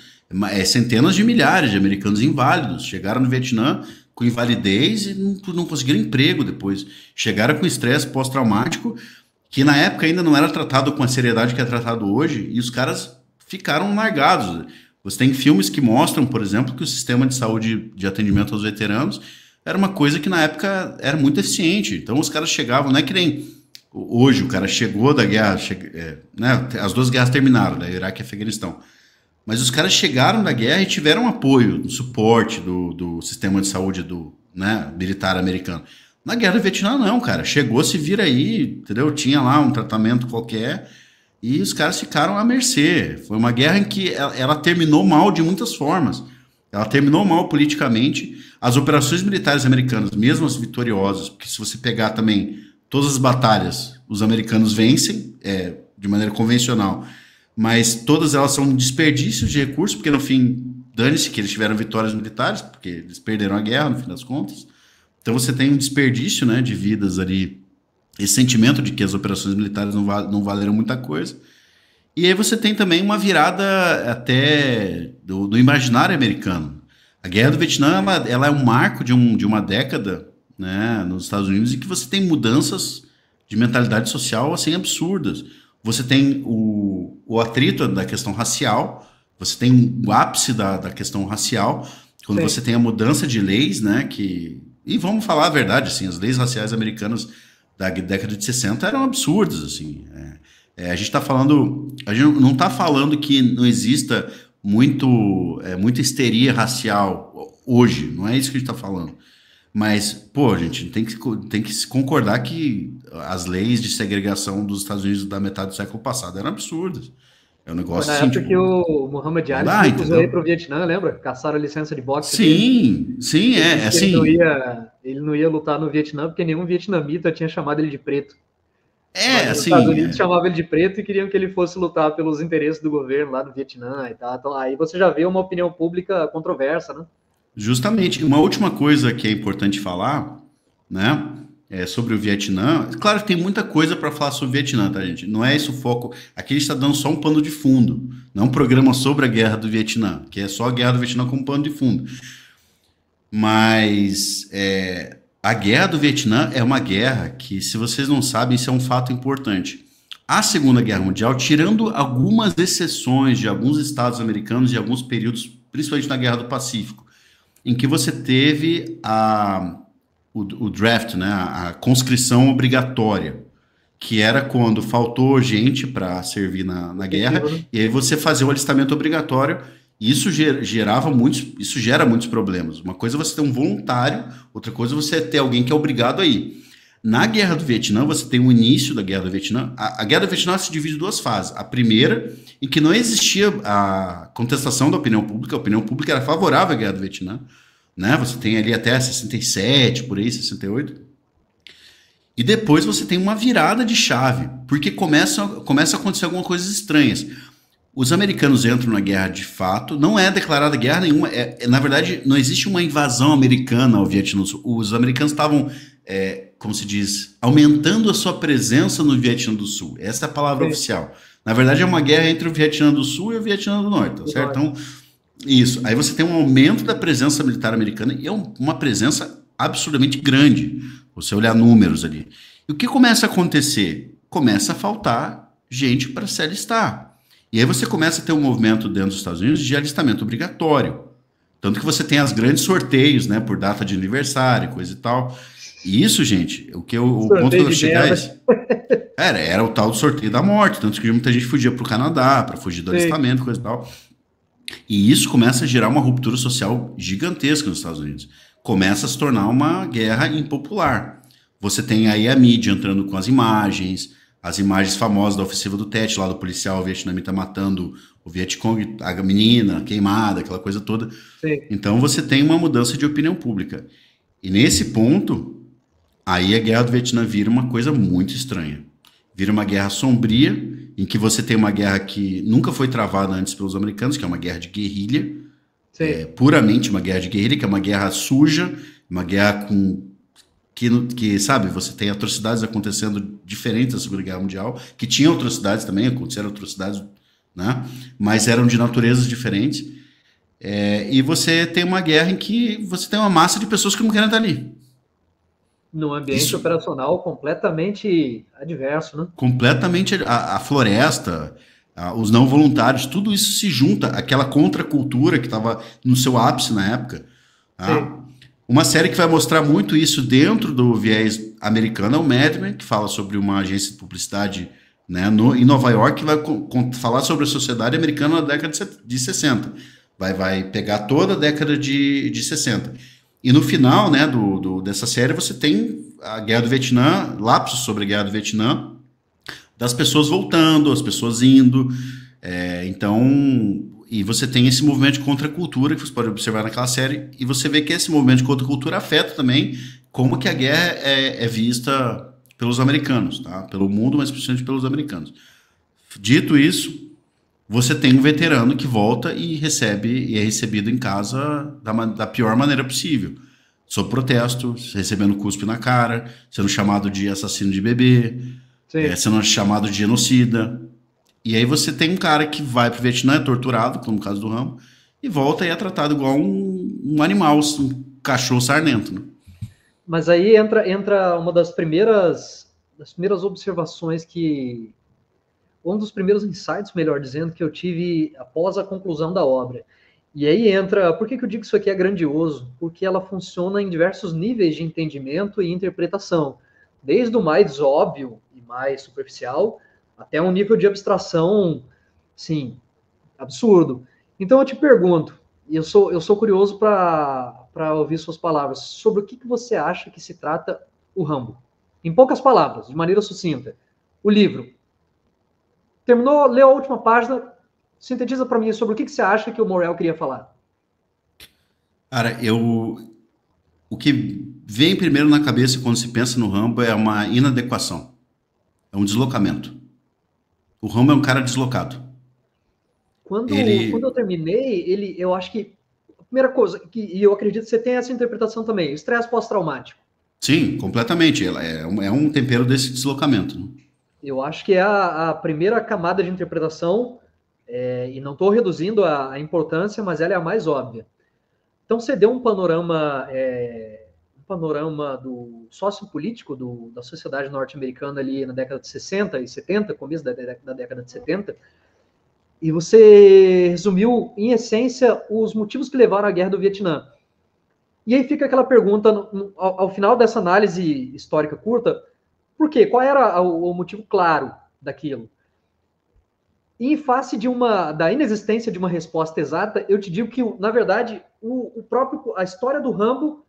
Centenas de milhares de americanos inválidos chegaram no Vietnã com invalidez e não conseguiram emprego depois. Chegaram com estresse pós-traumático, que na época ainda não era tratado com a seriedade que é tratado hoje, e os caras ficaram largados. Você tem filmes que mostram, por exemplo, que o sistema de saúde de atendimento aos veteranos era uma coisa que na época era muito eficiente. Então os caras chegavam, não é que nem hoje, o cara chegou da guerra, né, as duas guerras terminaram, né, Iraque e Afeganistão. Mas os caras chegaram da guerra e tiveram apoio, suporte do sistema de saúde militar americano. Na Guerra do Vietnã, não, cara. Chegou, se vira aí, entendeu? Tinha lá um tratamento qualquer e os caras ficaram à mercê. Foi uma guerra em que ela terminou mal de muitas formas. Ela terminou mal politicamente. As operações militares americanas, mesmo as vitoriosas, porque se você pegar também todas as batalhas, os americanos vencem de maneira convencional, mas todas elas são um desperdício de recursos, porque no fim, dane-se que eles tiveram vitórias militares, porque eles perderam a guerra, no fim das contas. Então você tem um desperdício, né, de vidas ali, esse sentimento de que as operações militares não valeram muita coisa. E aí você tem também uma virada até do imaginário americano. A Guerra do Vietnã ela é um marco de uma década, né, nos Estados Unidos, em que você tem mudanças de mentalidade social assim absurdas. você tem o atrito da questão racial, você tem o ápice da questão racial, quando Sim. você tem a mudança de leis, né, e vamos falar a verdade, assim, as leis raciais americanas da década de 60 eram absurdas, assim, a gente está falando, a gente não está falando que não exista muita histeria racial hoje, não é isso que a gente está falando. Mas, pô, gente, tem que se concordar que as leis de segregação dos Estados Unidos da metade do século passado eram absurdas. É um Foi negócio na assim, época que tipo, o Muhammad não Ali se dá, recusou a ir para entendeu? o Vietnã, lembra? Caçaram a licença de boxe dele. Sim, sim, Ele é disse que assim. ele não ia lutar no Vietnã porque nenhum vietnamita tinha chamado ele de preto. É Mas os Estados assim, Unidos chamavam ele de preto e queriam que ele fosse lutar pelos interesses do governo lá no Vietnã e tal. Então aí você já vê uma opinião pública controversa, né? justamente. Uma última coisa que é importante falar, né? Sobre o Vietnã. Claro que tem muita coisa para falar sobre o Vietnã, tá, gente? Não é esse o foco. Aqui a gente está dando só um pano de fundo. Não é um programa sobre a guerra do Vietnã, que é só a guerra do Vietnã como pano de fundo. Mas a guerra do Vietnã é uma guerra que, se vocês não sabem, isso é um fato importante. A Segunda Guerra Mundial, tirando algumas exceções de alguns estados americanos e alguns períodos, principalmente na Guerra do Pacífico, em que você teve o draft, né, a conscrição obrigatória, que era quando faltou gente para servir na guerra, Efetivo, né? e aí você fazia o alistamento obrigatório, e isso gera muitos problemas. Uma coisa é você ter um voluntário, outra coisa é você ter alguém que é obrigado a ir. Na Guerra do Vietnã, você tem o início da Guerra do Vietnã. A Guerra do Vietnã se divide em duas fases. A primeira, em que não existia a contestação da opinião pública, a opinião pública era favorável à Guerra do Vietnã, né? Você tem ali até 67, por aí, 68. E depois você tem uma virada de chave, porque começa a acontecer algumas coisas estranhas. Os americanos entram na guerra de fato, não é declarada guerra nenhuma, na verdade, não existe uma invasão americana ao Vietnã do Sul. Os americanos estavam, como se diz, aumentando a sua presença no Vietnã do Sul. Essa é a palavra Sim, oficial. Na verdade, é uma guerra entre o Vietnã do Sul e o Vietnã do Norte, tá do certo? norte. Então, isso. Aí você tem um aumento da presença militar americana e é uma presença absurdamente grande. Você olhar números ali. E o que começa a acontecer? Começa a faltar gente para se alistar. E aí você começa a ter um movimento dentro dos Estados Unidos de alistamento obrigatório. Tanto que você tem as grandes sorteios, né, por data de aniversário, coisa e tal. E isso, gente, o ponto que eu Sorteio vou de chegar é merda. esse. Era o tal do sorteio da morte, tanto que muita gente fugia para o Canadá, para fugir do Sim. alistamento, coisa e tal. E isso começa a gerar uma ruptura social gigantesca nos Estados Unidos. Começa a se tornar uma guerra impopular. Você tem aí a mídia entrando com as imagens famosas da ofensiva do Tet, lá do policial vietnamita matando o Vietcong, a menina queimada, aquela coisa toda. Sim. Então você tem uma mudança de opinião pública. E nesse ponto, aí a guerra do Vietnã vira uma coisa muito estranha. Vira uma guerra sombria, em que você tem uma guerra que nunca foi travada antes pelos americanos, que é uma guerra de guerrilha, Sim. puramente uma guerra de guerrilha, que é uma guerra suja, uma guerra que, sabe, você tem atrocidades acontecendo diferentes da Segunda Guerra Mundial, que tinham atrocidades também, aconteceram atrocidades, né? Mas eram de naturezas diferentes. E você tem uma guerra em que você tem uma massa de pessoas que não querem estar ali. Num ambiente Isso operacional completamente adverso, né? completamente a floresta, os não voluntários, tudo isso se junta àquela contracultura que estava no seu ápice na época. Tá? Sim. Uma série que vai mostrar muito isso dentro do viés americano é o Mad Men, que fala sobre uma agência de publicidade, né, em Nova York, que vai falar sobre a sociedade americana na década de 60. Vai pegar toda a década de 60. E no final, né, dessa série você tem a Guerra do Vietnã, lapsos sobre a Guerra do Vietnã, das pessoas voltando, as pessoas indo. Então, e você tem esse movimento de contracultura que você pode observar naquela série, e você vê que esse movimento de contracultura afeta também como que a guerra é vista pelos americanos, tá? Pelo mundo, mas principalmente pelos americanos. Dito isso, você tem um veterano que volta e é recebido em casa da pior maneira possível. Sob protesto, recebendo cuspe na cara, sendo chamado de assassino de bebê, Sim. sendo chamado de genocida. E aí você tem um cara que vai pro Vietnã, é torturado, como no caso do Rambo, e volta e é tratado igual um animal, um cachorro sarnento, né? Mas aí entra uma das primeiras observações que um dos primeiros insights, melhor dizendo, que eu tive após a conclusão da obra. E aí entra, por que eu digo que isso aqui é grandioso? Porque ela funciona em diversos níveis de entendimento e interpretação, desde o mais óbvio e mais superficial, até um nível de abstração, sim, absurdo. Então eu te pergunto, e eu sou curioso para ouvir suas palavras, sobre o que você acha que se trata o Rambo? Em poucas palavras, de maneira sucinta. O livro. Terminou, leu a última página, sintetiza para mim sobre o que você acha que o Morel queria falar. Cara, o que vem primeiro na cabeça quando se pensa no Rambo é uma inadequação, é um deslocamento. O Rambo é um cara deslocado. Quando eu Ele, terminei, eu acho que a primeira coisa, e eu acredito que você tem essa interpretação também, estresse pós-traumático. sim, completamente. Ela é um tempero desse deslocamento, né? Eu acho que é a primeira camada de interpretação, e não estou reduzindo a importância, mas ela é a mais óbvia. Então, você deu um panorama do sociopolítico da sociedade norte-americana ali na década de 60 e 70, começo da década de 70, e você resumiu, em essência, os motivos que levaram à guerra do Vietnã. E aí fica aquela pergunta, ao final dessa análise histórica curta, por quê? Qual era o motivo claro daquilo? E em face da inexistência de uma resposta exata, eu te digo que, na verdade, a história do Rambo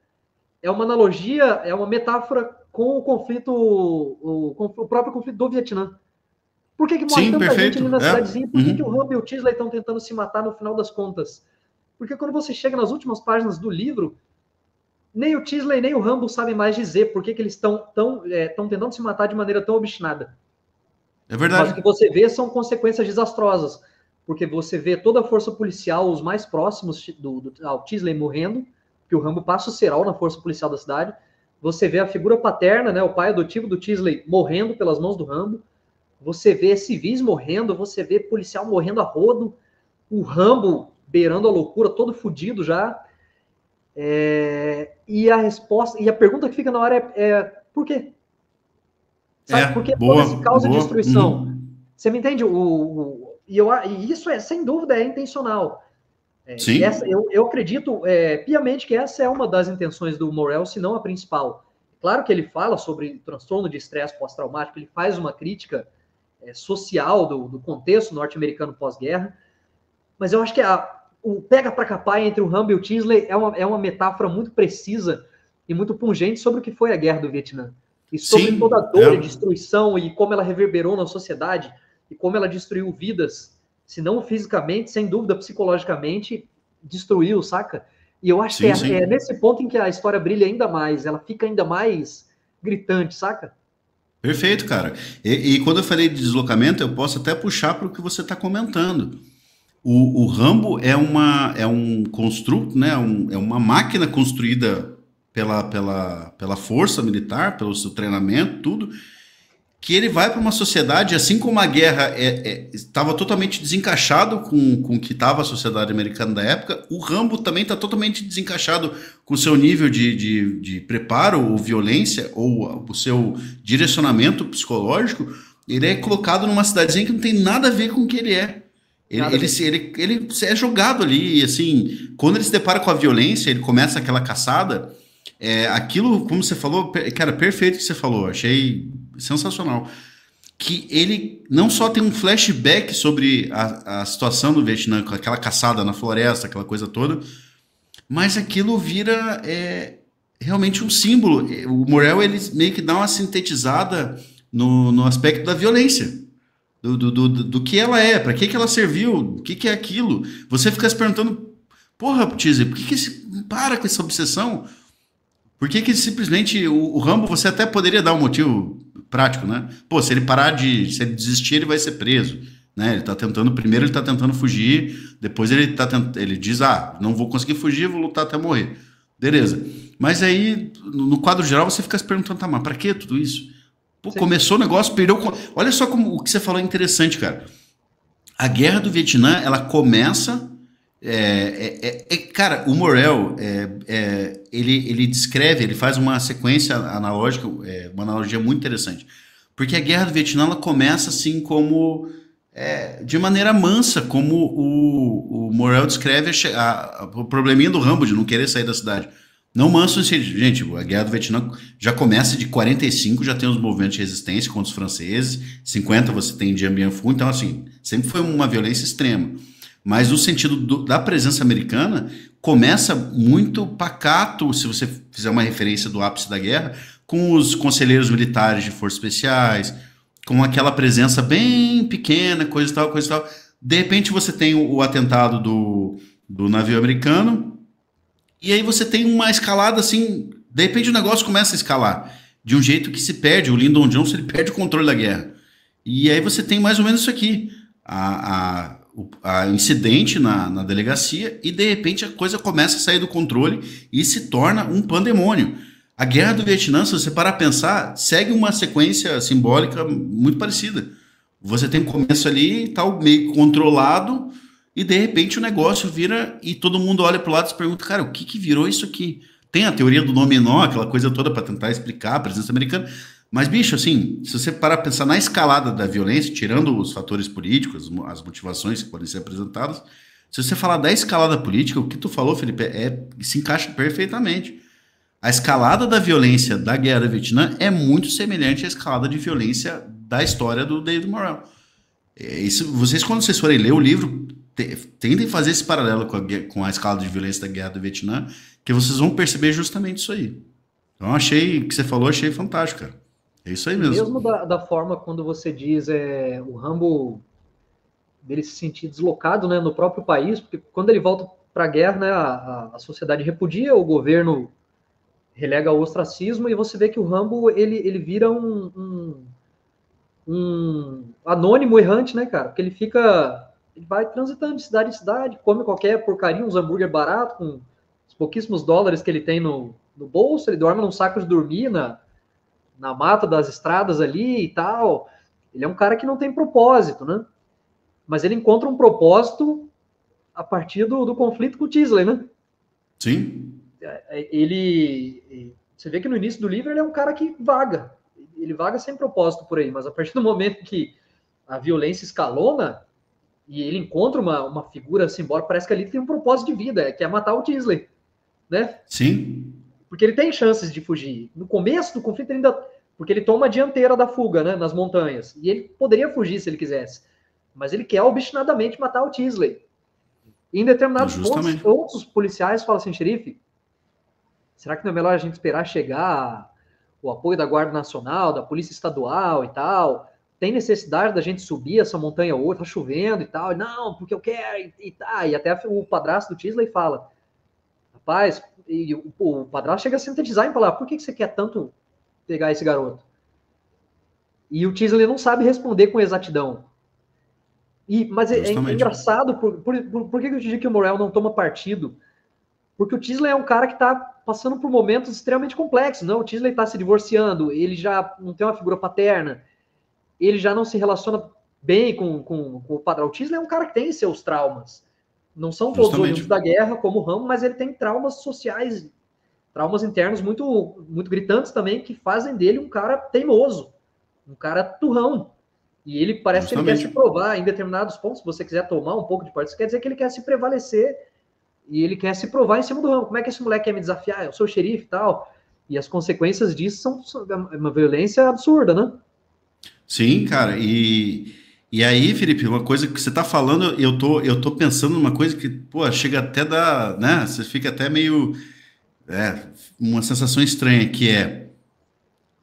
é uma analogia, é uma metáfora com o conflito, com o próprio conflito do Vietnã. Por que morre Sim, tanta gente perfeito. ali na É. cidadezinha? Por que o Uhum. Rambo e o Tisley estão tentando se matar no final das contas? Porque quando você chega nas últimas páginas do livro, nem o Tisley nem o Rambo sabem mais dizer por que eles estão tentando se matar de maneira tão obstinada. É Mas verdade. o que você vê são consequências desastrosas, porque você vê toda a força policial, os mais próximos ao Tisley morrendo, que o Rambo passa o cerol na força policial da cidade. Você vê a figura paterna, né, o pai adotivo do Tisley, morrendo pelas mãos do Rambo. Você vê civis morrendo, você vê policial morrendo a rodo, o Rambo beirando a loucura, todo fodido já. E a resposta, e a pergunta que fica na hora é por quê? É, Sabe? Por que todo boa, esse caos e boa. destruição? Uhum. Você me entende? E isso sem dúvida, é intencional. Sim, Eu acredito piamente que essa é uma das intenções do Morel, se não a principal. Claro que ele fala sobre transtorno de estresse pós-traumático, ele faz uma crítica social do contexto norte-americano pós-guerra, mas eu acho que o pega para capar entre o Rambo e o Tinsley é uma metáfora muito precisa e muito pungente sobre o que foi a guerra do Vietnã. E sobre toda a sim, dor e destruição e como ela reverberou na sociedade e como ela destruiu vidas, se não fisicamente, sem dúvida psicologicamente, destruiu, saca? E eu acho que sim, é sim. nesse ponto em que a história brilha ainda mais, ela fica ainda mais gritante, saca? Perfeito, cara. E quando eu falei de deslocamento, eu posso até puxar para o que você está comentando. O Rambo é um construto, né? É uma máquina construída pela força militar, pelo seu treinamento, tudo, que ele vai para uma sociedade, assim como a guerra estava totalmente desencaixado com o que estava a sociedade americana da época, o Rambo também está totalmente desencaixado com o seu nível de preparo ou violência, ou o seu direcionamento psicológico. Ele é colocado numa cidadezinha que não tem nada a ver com o que ele é. Nada a ver. Ele é jogado ali, e assim, quando ele se depara com a violência, ele começa aquela caçada. Aquilo, como você falou, cara, perfeito o que você falou, achei sensacional. Que ele não só tem um flashback sobre a situação do Vietnã, com aquela caçada na floresta, aquela coisa toda, mas aquilo vira realmente um símbolo. O Morel, ele meio que dá uma sintetizada no aspecto da violência. Do que ela é, para que ela serviu, o que é aquilo. Você fica se perguntando, porra, Tizi, por que para com essa obsessão? Por que simplesmente o Rambo, você até poderia dar um motivo prático, né? Pô, se ele desistir, ele vai ser preso, né? Ele tá tentando, primeiro ele tá tentando fugir, depois ele diz, não vou conseguir fugir, vou lutar até morrer. Beleza. Mas aí, no quadro geral, você fica se perguntando, tá, mas pra que tudo isso? Pô, Sim. começou o negócio, perdeu... Olha só como o que você falou é interessante, cara. A guerra do Vietnã, ela começa... cara, o Morel, ele descreve, ele faz uma sequência analógica, uma analogia muito interessante. Porque a guerra do Vietnã, ela começa assim como de maneira mansa, como o Morel descreve o probleminha do Rambo de não querer sair da cidade. Não manso, gente, a Guerra do Vietnã já começa de 45, já tem os movimentos de resistência contra os franceses, 50 você tem Dien Bien Phu, então assim, sempre foi uma violência extrema. Mas no sentido da presença americana, começa muito pacato, se você fizer uma referência do ápice da guerra, com os conselheiros militares de forças especiais, com aquela presença bem pequena, coisa e tal, coisa e tal. De repente você tem o atentado do navio americano, e aí você tem uma escalada assim, de repente o negócio começa a escalar, de um jeito que se perde, o Lyndon Johnson ele perde o controle da guerra. E aí você tem mais ou menos isso aqui, a incidente na delegacia, e de repente a coisa começa a sair do controle e se torna um pandemônio. A Guerra do Vietnã, se você parar a pensar, segue uma sequência simbólica muito parecida. Você tem um começo ali, tal, meio controlado, e de repente o negócio vira e todo mundo olha para o lado e se pergunta, cara, o que virou isso aqui? Tem a teoria do dominó, aquela coisa toda para tentar explicar a presença americana, mas, bicho, assim, se você parar a pensar na escalada da violência, tirando os fatores políticos, as motivações que podem ser apresentadas, se você falar da escalada política, o que tu falou, Felipe, se encaixa perfeitamente. A escalada da violência da Guerra do Vietnã é muito semelhante à escalada de violência da história do David Morrell. Vocês, quando vocês forem ler o livro, tentem fazer esse paralelo com a escalada de violência da Guerra do Vietnã, que vocês vão perceber justamente isso aí. Então, o que você falou, achei fantástico, cara. É isso aí mesmo. Mesmo da forma quando você diz o Rambo dele se sentir deslocado, né, no próprio país, porque quando ele volta para a guerra, né, a sociedade repudia, o governo relega ao ostracismo, e você vê que o Rambo ele vira um anônimo errante, né, cara? Porque ele vai transitando de cidade em cidade, come qualquer porcaria, uns hambúrguer barato, com os pouquíssimos dólares que ele tem no bolso, ele dorme num saco de dormir na mata das estradas ali e tal. Ele é um cara que não tem propósito, né? Mas ele encontra um propósito a partir do conflito com o Teasley, né? Sim. Você vê que no início do livro ele é um cara que vaga. Ele vaga sem propósito por aí, mas a partir do momento que a violência escalona e ele encontra uma figura simbólica, parece que ali tem um propósito de vida, que é matar o Teasley, né? Sim. Porque ele tem chances de fugir. No começo do conflito, porque ele toma a dianteira da fuga, né, nas montanhas. E ele poderia fugir se ele quisesse. Mas ele quer obstinadamente matar o Teasley. E em determinados pontos, outros policiais falam assim, xerife, será que não é melhor a gente esperar chegar o apoio da Guarda Nacional, da Polícia Estadual e tal? Tem necessidade da gente subir essa montanha ou outra, tá chovendo e tal? Não, porque eu quero e tá. E até o padrasto do Teasley fala, rapaz, e o padrasto chega a sintetizar e falar, por que você quer tanto pegar esse garoto? E o Teasley não sabe responder com exatidão. Mas é engraçado, por que eu te digo que o Morrell não toma partido? Porque o Teasley é um cara que está passando por momentos extremamente complexos. Não? O Teasley está se divorciando, ele já não tem uma figura paterna, ele já não se relaciona bem com o padrão. O Teasley é um cara que tem seus traumas. Não são todos oriundos da guerra, como o Rambo, mas ele tem traumas sociais, traumas internos muito, muito gritantes também, que fazem dele um cara teimoso, um cara turrão. E ele parece que ele quer se provar em determinados pontos. Se você quiser tomar um pouco de parte, isso quer dizer que ele quer se prevalecer e ele quer se provar em cima do Rambo. Como é que esse moleque quer me desafiar? Eu sou xerife e tal. E as consequências disso são uma violência absurda, né? Sim, cara. E aí, Felipe, uma coisa que você tá falando, eu tô pensando numa coisa que, pô, chega até da, né? Você fica até meio, uma sensação estranha, que é,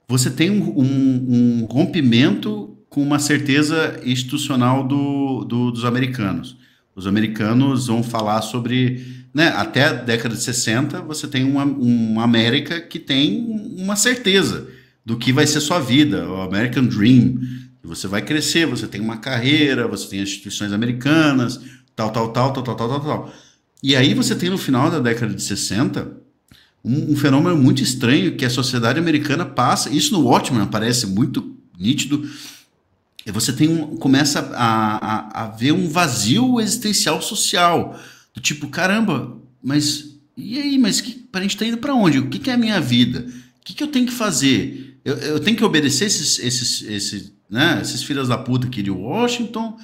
você tem um rompimento com uma certeza institucional dos americanos. Os americanos vão falar sobre, né, até a década de 60, você tem uma América que tem uma certeza do que vai ser sua vida, o American Dream. Você vai crescer, você tem uma carreira, você tem as instituições americanas, tal. E aí você tem no final da década de 60 um fenômeno muito estranho que a sociedade americana passa, isso no Watchmen parece muito nítido, e você começa a ver um vazio existencial social, do tipo, caramba, mas e aí, mas a gente tá indo para onde? O que é a minha vida? O que eu tenho que fazer? Eu tenho que obedecer né, esses filhos da puta aqui de Washington,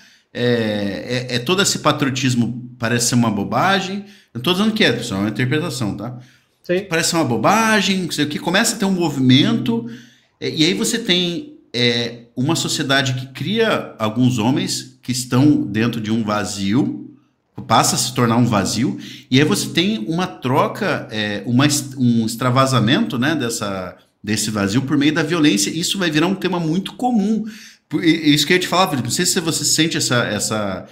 todo esse patriotismo parece ser uma bobagem. Eu tô dizendo que pessoal, é uma interpretação, tá? Sim. Parece ser uma bobagem, não sei o que, começa a ter um movimento, e aí você tem uma sociedade que cria alguns homens que estão dentro de um vazio, passa a se tornar um vazio, e aí você tem uma troca, um extravasamento, né, desse vazio por meio da violência. Isso vai virar um tema muito comum. Isso que eu ia te falar, Felipe, não sei se você sente essa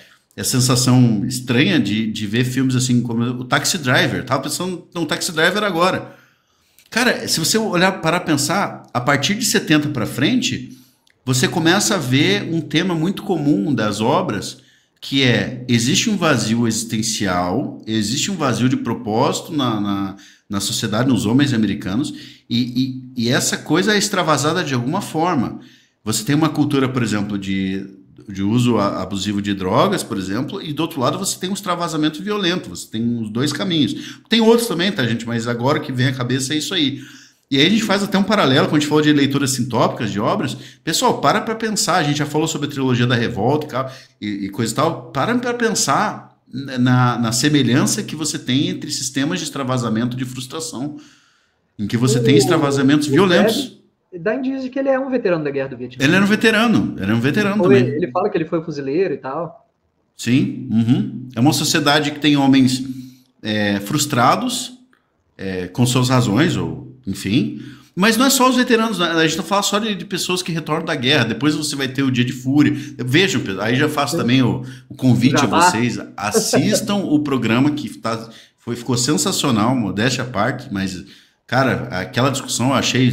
sensação estranha de ver filmes assim como o Taxi Driver. Tava pensando no Taxi Driver agora. Cara, se você olhar para pensar, a partir de 70 para frente, você começa a ver um tema muito comum das obras, que existe um vazio existencial, existe um vazio de propósito na sociedade, nos homens americanos, e essa coisa é extravasada de alguma forma. Você tem uma cultura, por exemplo, de uso abusivo de drogas, por exemplo, e do outro lado você tem um extravasamento violento, você tem os dois caminhos. Tem outros também, tá, gente? Mas agora que vem à cabeça é isso aí. E aí a gente faz até um paralelo, quando a gente falou de leituras sintópicas de obras. Pessoal, para pensar, a gente já falou sobre a trilogia da Revolta e coisa e tal, para pensar na semelhança que você tem entre sistemas de extravasamento de frustração, em que você tem extravasamentos violentos. Dá indício de que ele é um veterano da Guerra do Vietnã. Ele era um veterano também. Ele fala que ele foi fuzileiro e tal. Sim, É uma sociedade que tem homens frustrados, com suas razões, ou enfim. Mas não é só os veteranos, a gente não fala só de pessoas que retornam da guerra. Depois você vai ter o Dia de Fúria. Vejam, aí já faço também o convite a vocês. Assistam o programa que ficou sensacional, modéstia à parte, mas... Cara, aquela discussão eu achei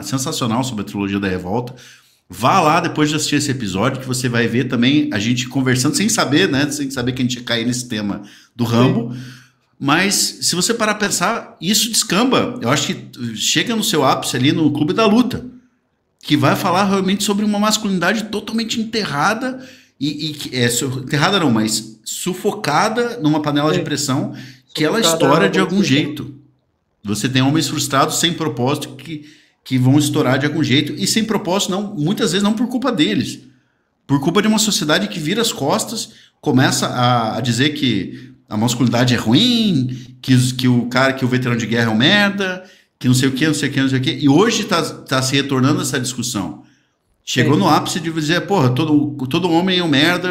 sensacional sobre a trilogia da Revolta. Vá lá depois de assistir esse episódio, que você vai ver também a gente conversando, sem saber, né? Sem saber que a gente ia cair nesse tema do Rambo. Sim. Mas, se você parar a pensar, isso descamba. Eu acho que chega no seu ápice ali no Clube da Luta, que vai falar realmente sobre uma masculinidade totalmente enterrada, enterrada não, mas sufocada numa panela de pressão, que ela estoura de algum jeito. Você tem homens frustrados sem propósito que vão estourar de algum jeito, e sem propósito, não, muitas vezes não por culpa deles, por culpa de uma sociedade que vira as costas, começa a dizer que a masculinidade é ruim, que o veterano de guerra é um merda, que não sei o que, não sei o que, não sei o que, e hoje tá se retornando essa discussão. Chegou no ápice de dizer, porra, todo homem é um merda,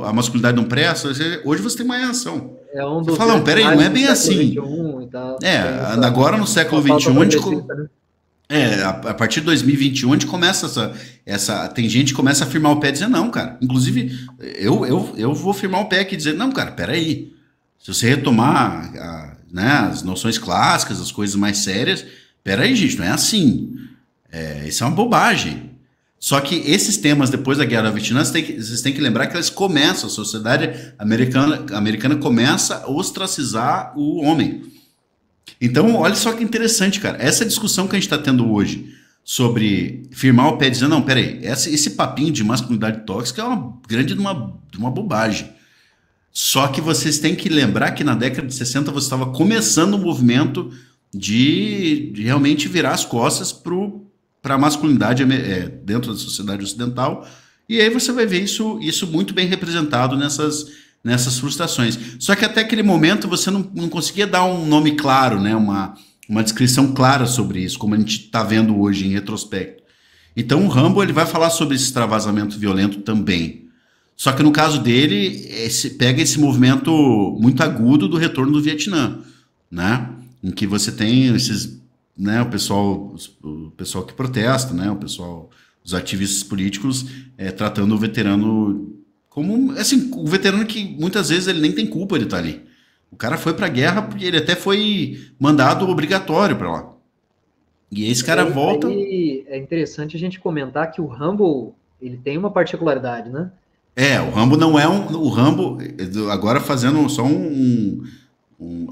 a masculinidade não presta. Hoje você tem uma reação. Você fala, não, peraí, não é bem assim. Agora no século XXI, a partir de 2021, a gente começa tem gente que começa a firmar o pé e dizer, não, cara. Inclusive, eu vou firmar o pé aqui e dizer, não, cara, peraí. Se você retomar as noções clássicas, as coisas mais sérias, peraí, gente, não é assim. Isso é uma bobagem. Só que esses temas, depois da Guerra da Vietnã, vocês têm que lembrar que eles começam, a sociedade americana começa a ostracizar o homem. Então, olha só que interessante, cara. Essa discussão que a gente está tendo hoje sobre firmar o pé e dizer, não, peraí, esse papinho de masculinidade tóxica é uma grande de uma bobagem. Só que vocês têm que lembrar que na década de 60 você estava começando um movimento de realmente virar as costas para a masculinidade dentro da sociedade ocidental, e aí você vai ver isso muito bem representado nessas frustrações. Só que até aquele momento você não conseguia dar um nome claro, né? uma descrição clara sobre isso, como a gente está vendo hoje em retrospecto. Então o Rambo ele vai falar sobre esse extravasamento violento também. Só que no caso dele, pega esse movimento muito agudo do retorno do Vietnã, né? Em que você tem esses... Né, o pessoal que protesta, né, os ativistas políticos tratando o veterano como, assim, o veterano que muitas vezes ele nem tem culpa de estar ali. O cara foi pra guerra porque ele até foi mandado obrigatório para lá. E esse cara volta... É interessante a gente comentar que o Rambo, ele tem uma particularidade, né? O Rambo não é o Rambo, agora fazendo só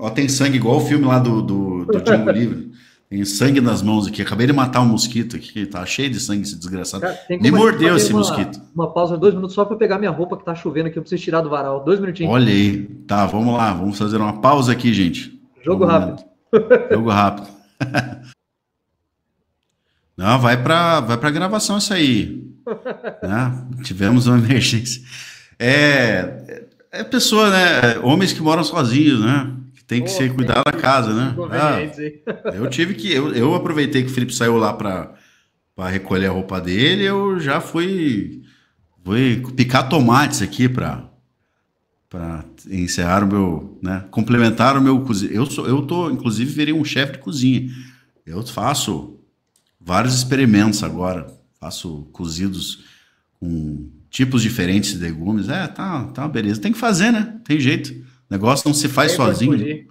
ó, tem sangue igual o filme lá do Django Livre. Tem sangue nas mãos aqui. Acabei de matar um mosquito aqui. Tá cheio de sangue esse desgraçado. Cara, me mordeu esse mosquito. Uma pausa de 2 minutos só para pegar minha roupa que tá chovendo aqui. Eu preciso tirar do varal. 2 minutinhos. Olha aí. Tá, vamos lá. Vamos fazer uma pausa aqui, gente. Jogo rápido. Jogo rápido. Não, vai pra gravação isso aí. né? Tivemos uma emergência. É pessoa, né? Homens que moram sozinhos, né? Que tem que Pô, ser cuidar da casa, né? inconvenientes aí. Eu aproveitei que o Felipe saiu lá para recolher a roupa dele, eu já fui picar tomates aqui para encerrar o meu, né? Complementar o meu cozinha. Inclusive, virei um chefe de cozinha. Eu faço vários experimentos agora. Faço cozidos com tipos diferentes de legumes. Tá uma beleza. Tem que fazer, né? Tem jeito. O negócio não se faz Nem pode sozinho, né? fugir.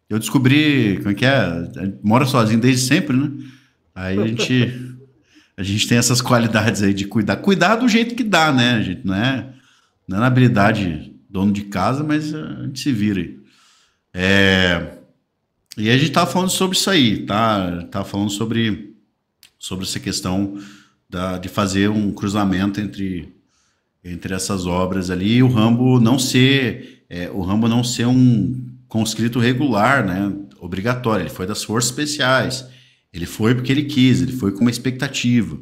Eu descobri, como é que é? A gente mora sozinho desde sempre, né? Aí a gente tem essas qualidades aí de cuidar. Cuidar do jeito que dá, né? A gente não é na habilidade dono de casa, mas a gente se vira aí. E a gente tava falando sobre isso aí, tá? Tava falando sobre essa questão de fazer um cruzamento entre essas obras ali, e o Rambo não ser um conscrito regular, né? Obrigatório. Ele foi das Forças Especiais. Ele foi porque ele quis, ele foi com uma expectativa,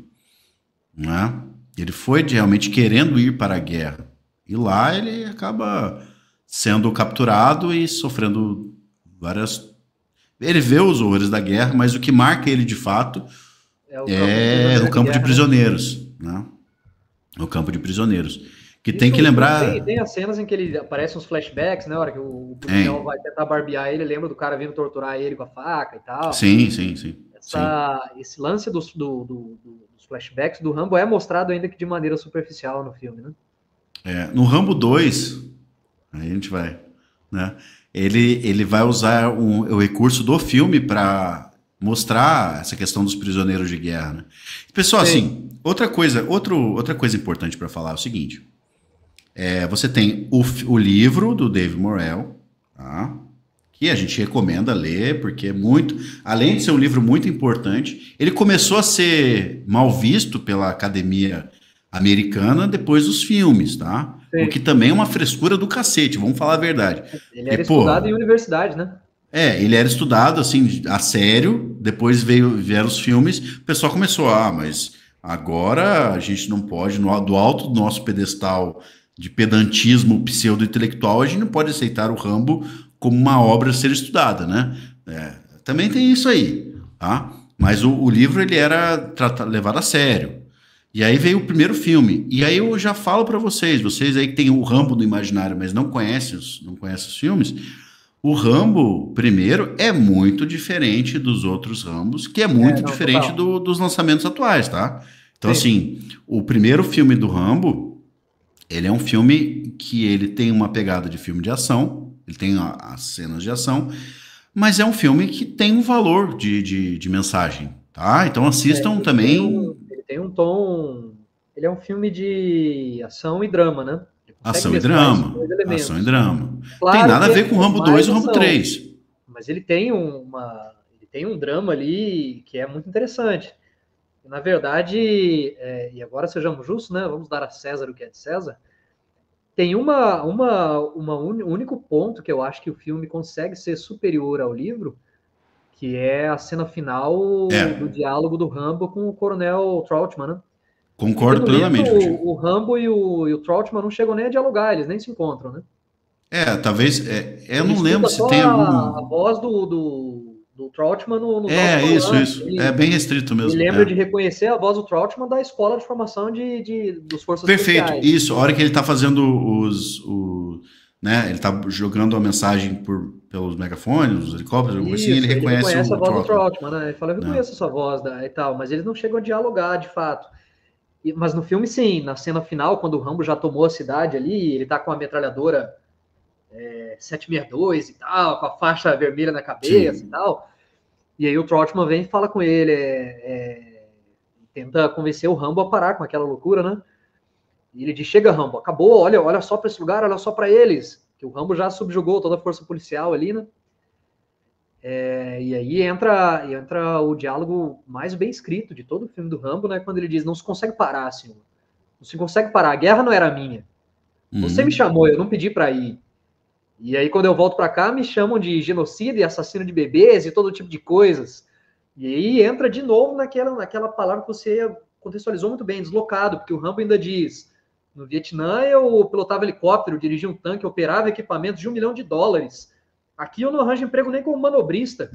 né? Ele foi realmente querendo ir para a guerra. E lá ele acaba sendo capturado e sofrendo várias. Ele vê os horrores da guerra, mas o que marca ele de fato é o campo de prisioneiros, né? O campo de prisioneiros. Que tem que lembrar. Tem as cenas em que ele aparece uns flashbacks, né? A hora que o policial vai tentar barbear ele, lembra do cara vindo torturar ele com a faca e tal. Sim. Esse lance dos flashbacks do Rambo é mostrado ainda que de maneira superficial no filme, né? No Rambo 2, aí a gente vai, né? Ele vai usar o recurso do filme para mostrar essa questão dos prisioneiros de guerra, né? Pessoal, assim, outra coisa importante para falar é o seguinte: você tem o livro do Dave Morrell, tá? Que a gente recomenda ler, porque é muito, além de ser um livro muito importante, ele começou a ser mal visto pela Academia Americana depois dos filmes, tá? Sim. O que também é uma frescura do cacete, vamos falar a verdade. Ele era estudado em universidade, né? Ele era estudado, assim, a sério, depois vieram os filmes, o pessoal começou, mas agora a gente não pode, do alto do nosso pedestal de pedantismo pseudo-intelectual, a gente não pode aceitar o Rambo como uma obra a ser estudada, né? Também tem isso aí, tá? Mas o livro, ele era levado a sério. E aí veio o primeiro filme. E aí eu já falo para vocês aí que tem o Rambo no imaginário, mas não conhecem os filmes, o Rambo primeiro é muito diferente dos outros Rambos, que é muito diferente dos lançamentos atuais, tá? Então, assim, o primeiro filme do Rambo, ele é um filme que ele tem uma pegada de filme de ação, ele tem as cenas de ação, mas é um filme que tem um valor de mensagem, tá? Então assistam também. Ele tem um tom. Ele é um filme de ação e drama, né? Ação e drama. Ação e drama. Claro, tem nada a ver com o Rambo 2 e o Rambo 3. Mas ele tem um drama ali que é muito interessante. Na verdade, e agora sejamos justos, né? Vamos dar a César o que é de César. Tem um único ponto que eu acho que o filme consegue ser superior ao livro, que é a cena final do diálogo do Rambo com o Coronel Trautmann, né? Concordo plenamente. O Rambo e o Trautmann não chegam nem a dialogar, eles nem se encontram, né? Talvez. Eu não lembro se tem algum. A voz do Trautmann no isso. É bem restrito mesmo. Ele lembra de reconhecer a voz do Trautmann da escola de formação dos Forças Especiais. Perfeito, isso. A hora que ele tá fazendo né, ele tá jogando a mensagem pelos megafones, os helicópteros, algo assim, ele reconhece a voz do Trautmann, né? Ele fala, eu reconheço a sua voz e tal, mas eles não chegam a dialogar, de fato. Mas no filme, sim, na cena final, quando o Rambo já tomou a cidade ali, ele tá com a metralhadora 762 e tal, com a faixa vermelha na cabeça e tal, e aí o Trautmann vem e fala com ele, tenta convencer o Rambo a parar com aquela loucura, né? E ele diz, chega, Rambo, acabou, olha só para esse lugar, olha só para eles, que o Rambo já subjugou toda a força policial ali, né? E aí entra o diálogo mais bem escrito de todo o filme do Rambo, né? Quando ele diz, não se consegue parar, senhor. Não se consegue parar, a guerra não era minha. Você me chamou, eu não pedi para ir. E aí, quando eu volto para cá, me chamam de genocida e assassino de bebês e todo tipo de coisas. E aí entra de novo naquela palavra que você contextualizou muito bem, deslocado, porque o Rambo ainda diz, no Vietnã eu pilotava helicóptero, dirigia um tanque, operava equipamentos de $1 milhão. Aqui eu não arranjo emprego nem como manobrista.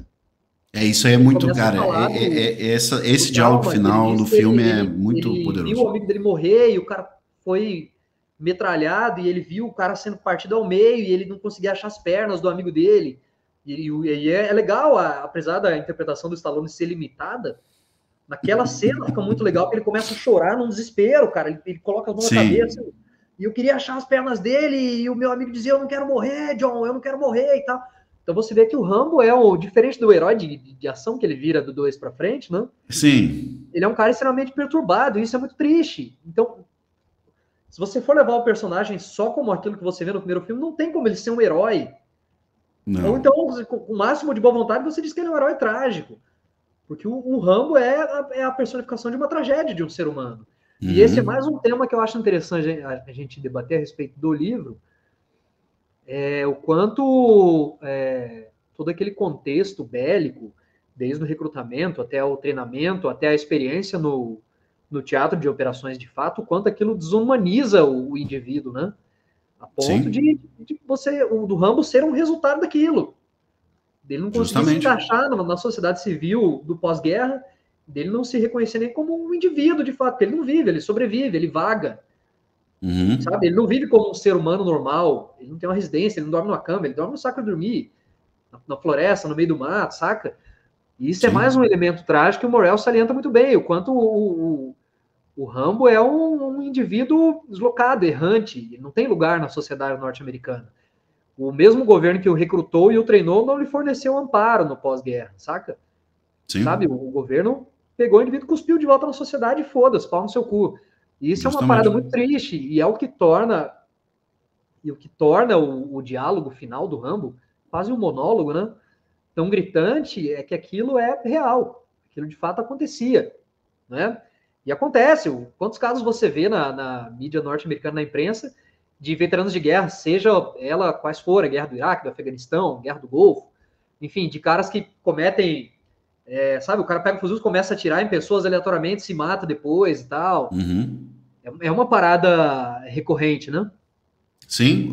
Isso aí é Ele muito, começa a cara, falar esse do diálogo trauma, que ele final diz do que filme é muito ele viu poderoso. o amigo dele morrer e o cara foi metralhado e ele viu o cara sendo partido ao meio e ele não conseguia achar as pernas do amigo dele. E é legal, apesar da interpretação do Stallone ser limitada, naquela cena fica muito legal, porque ele começa a chorar num desespero, cara. Ele coloca as mãos na cabeça. E eu queria achar as pernas dele, e o meu amigo dizia, eu não quero morrer, John, eu não quero morrer e tal. Então você vê que o Rambo é diferente do herói de ação que ele vira do 2 para frente, né? Sim. Ele é um cara extremamente perturbado, e isso é muito triste. Então, se você for levar o personagem só como aquilo que você vê no primeiro filme, não tem como ele ser um herói. Não. Ou então, com o máximo de boa vontade, você diz que ele é um herói trágico. Porque o Rambo é a personificação de uma tragédia de um ser humano. Uhum. E esse é mais um tema que eu acho interessante a gente debater a respeito do livro, o quanto todo aquele contexto bélico, desde o recrutamento até o treinamento, até a experiência no teatro de operações de fato, o quanto aquilo desumaniza o indivíduo, né? A ponto de do Rambo ser um resultado daquilo. Dele não conseguir se encaixar na sociedade civil do pós-guerra, dele não se reconhecer nem como um indivíduo, de fato, porque ele não vive, ele sobrevive, ele vaga. Uhum. Sabe? Ele não vive como um ser humano normal, ele não tem uma residência, ele não dorme numa cama, ele dorme no saco de dormir, na floresta, no meio do mato, saca? E isso é mais um elemento trágico que o Morel salienta muito bem, o quanto o Rambo é um indivíduo deslocado, errante, ele não tem lugar na sociedade norte-americana. O mesmo governo que o recrutou e o treinou não lhe forneceu amparo no pós-guerra, saca? Sim. Sabe? O governo pegou o indivíduo, cuspiu de volta na sociedade e foda-se, pau no seu cu. E isso é uma parada muito triste, e é o que torna o diálogo final do Rambo quase um monólogo, né? Tão gritante, é que aquilo é real. Aquilo de fato acontecia, né? E acontece. Quantos casos você vê na mídia norte-americana, na imprensa, de veteranos de guerra, seja ela quais forem, a guerra do Iraque, do Afeganistão, guerra do Golfo, enfim, de caras que cometem, sabe, o cara pega o fuzil, começa a atirar em pessoas aleatoriamente, se mata depois e tal. Uhum. É uma parada recorrente, né? Sim,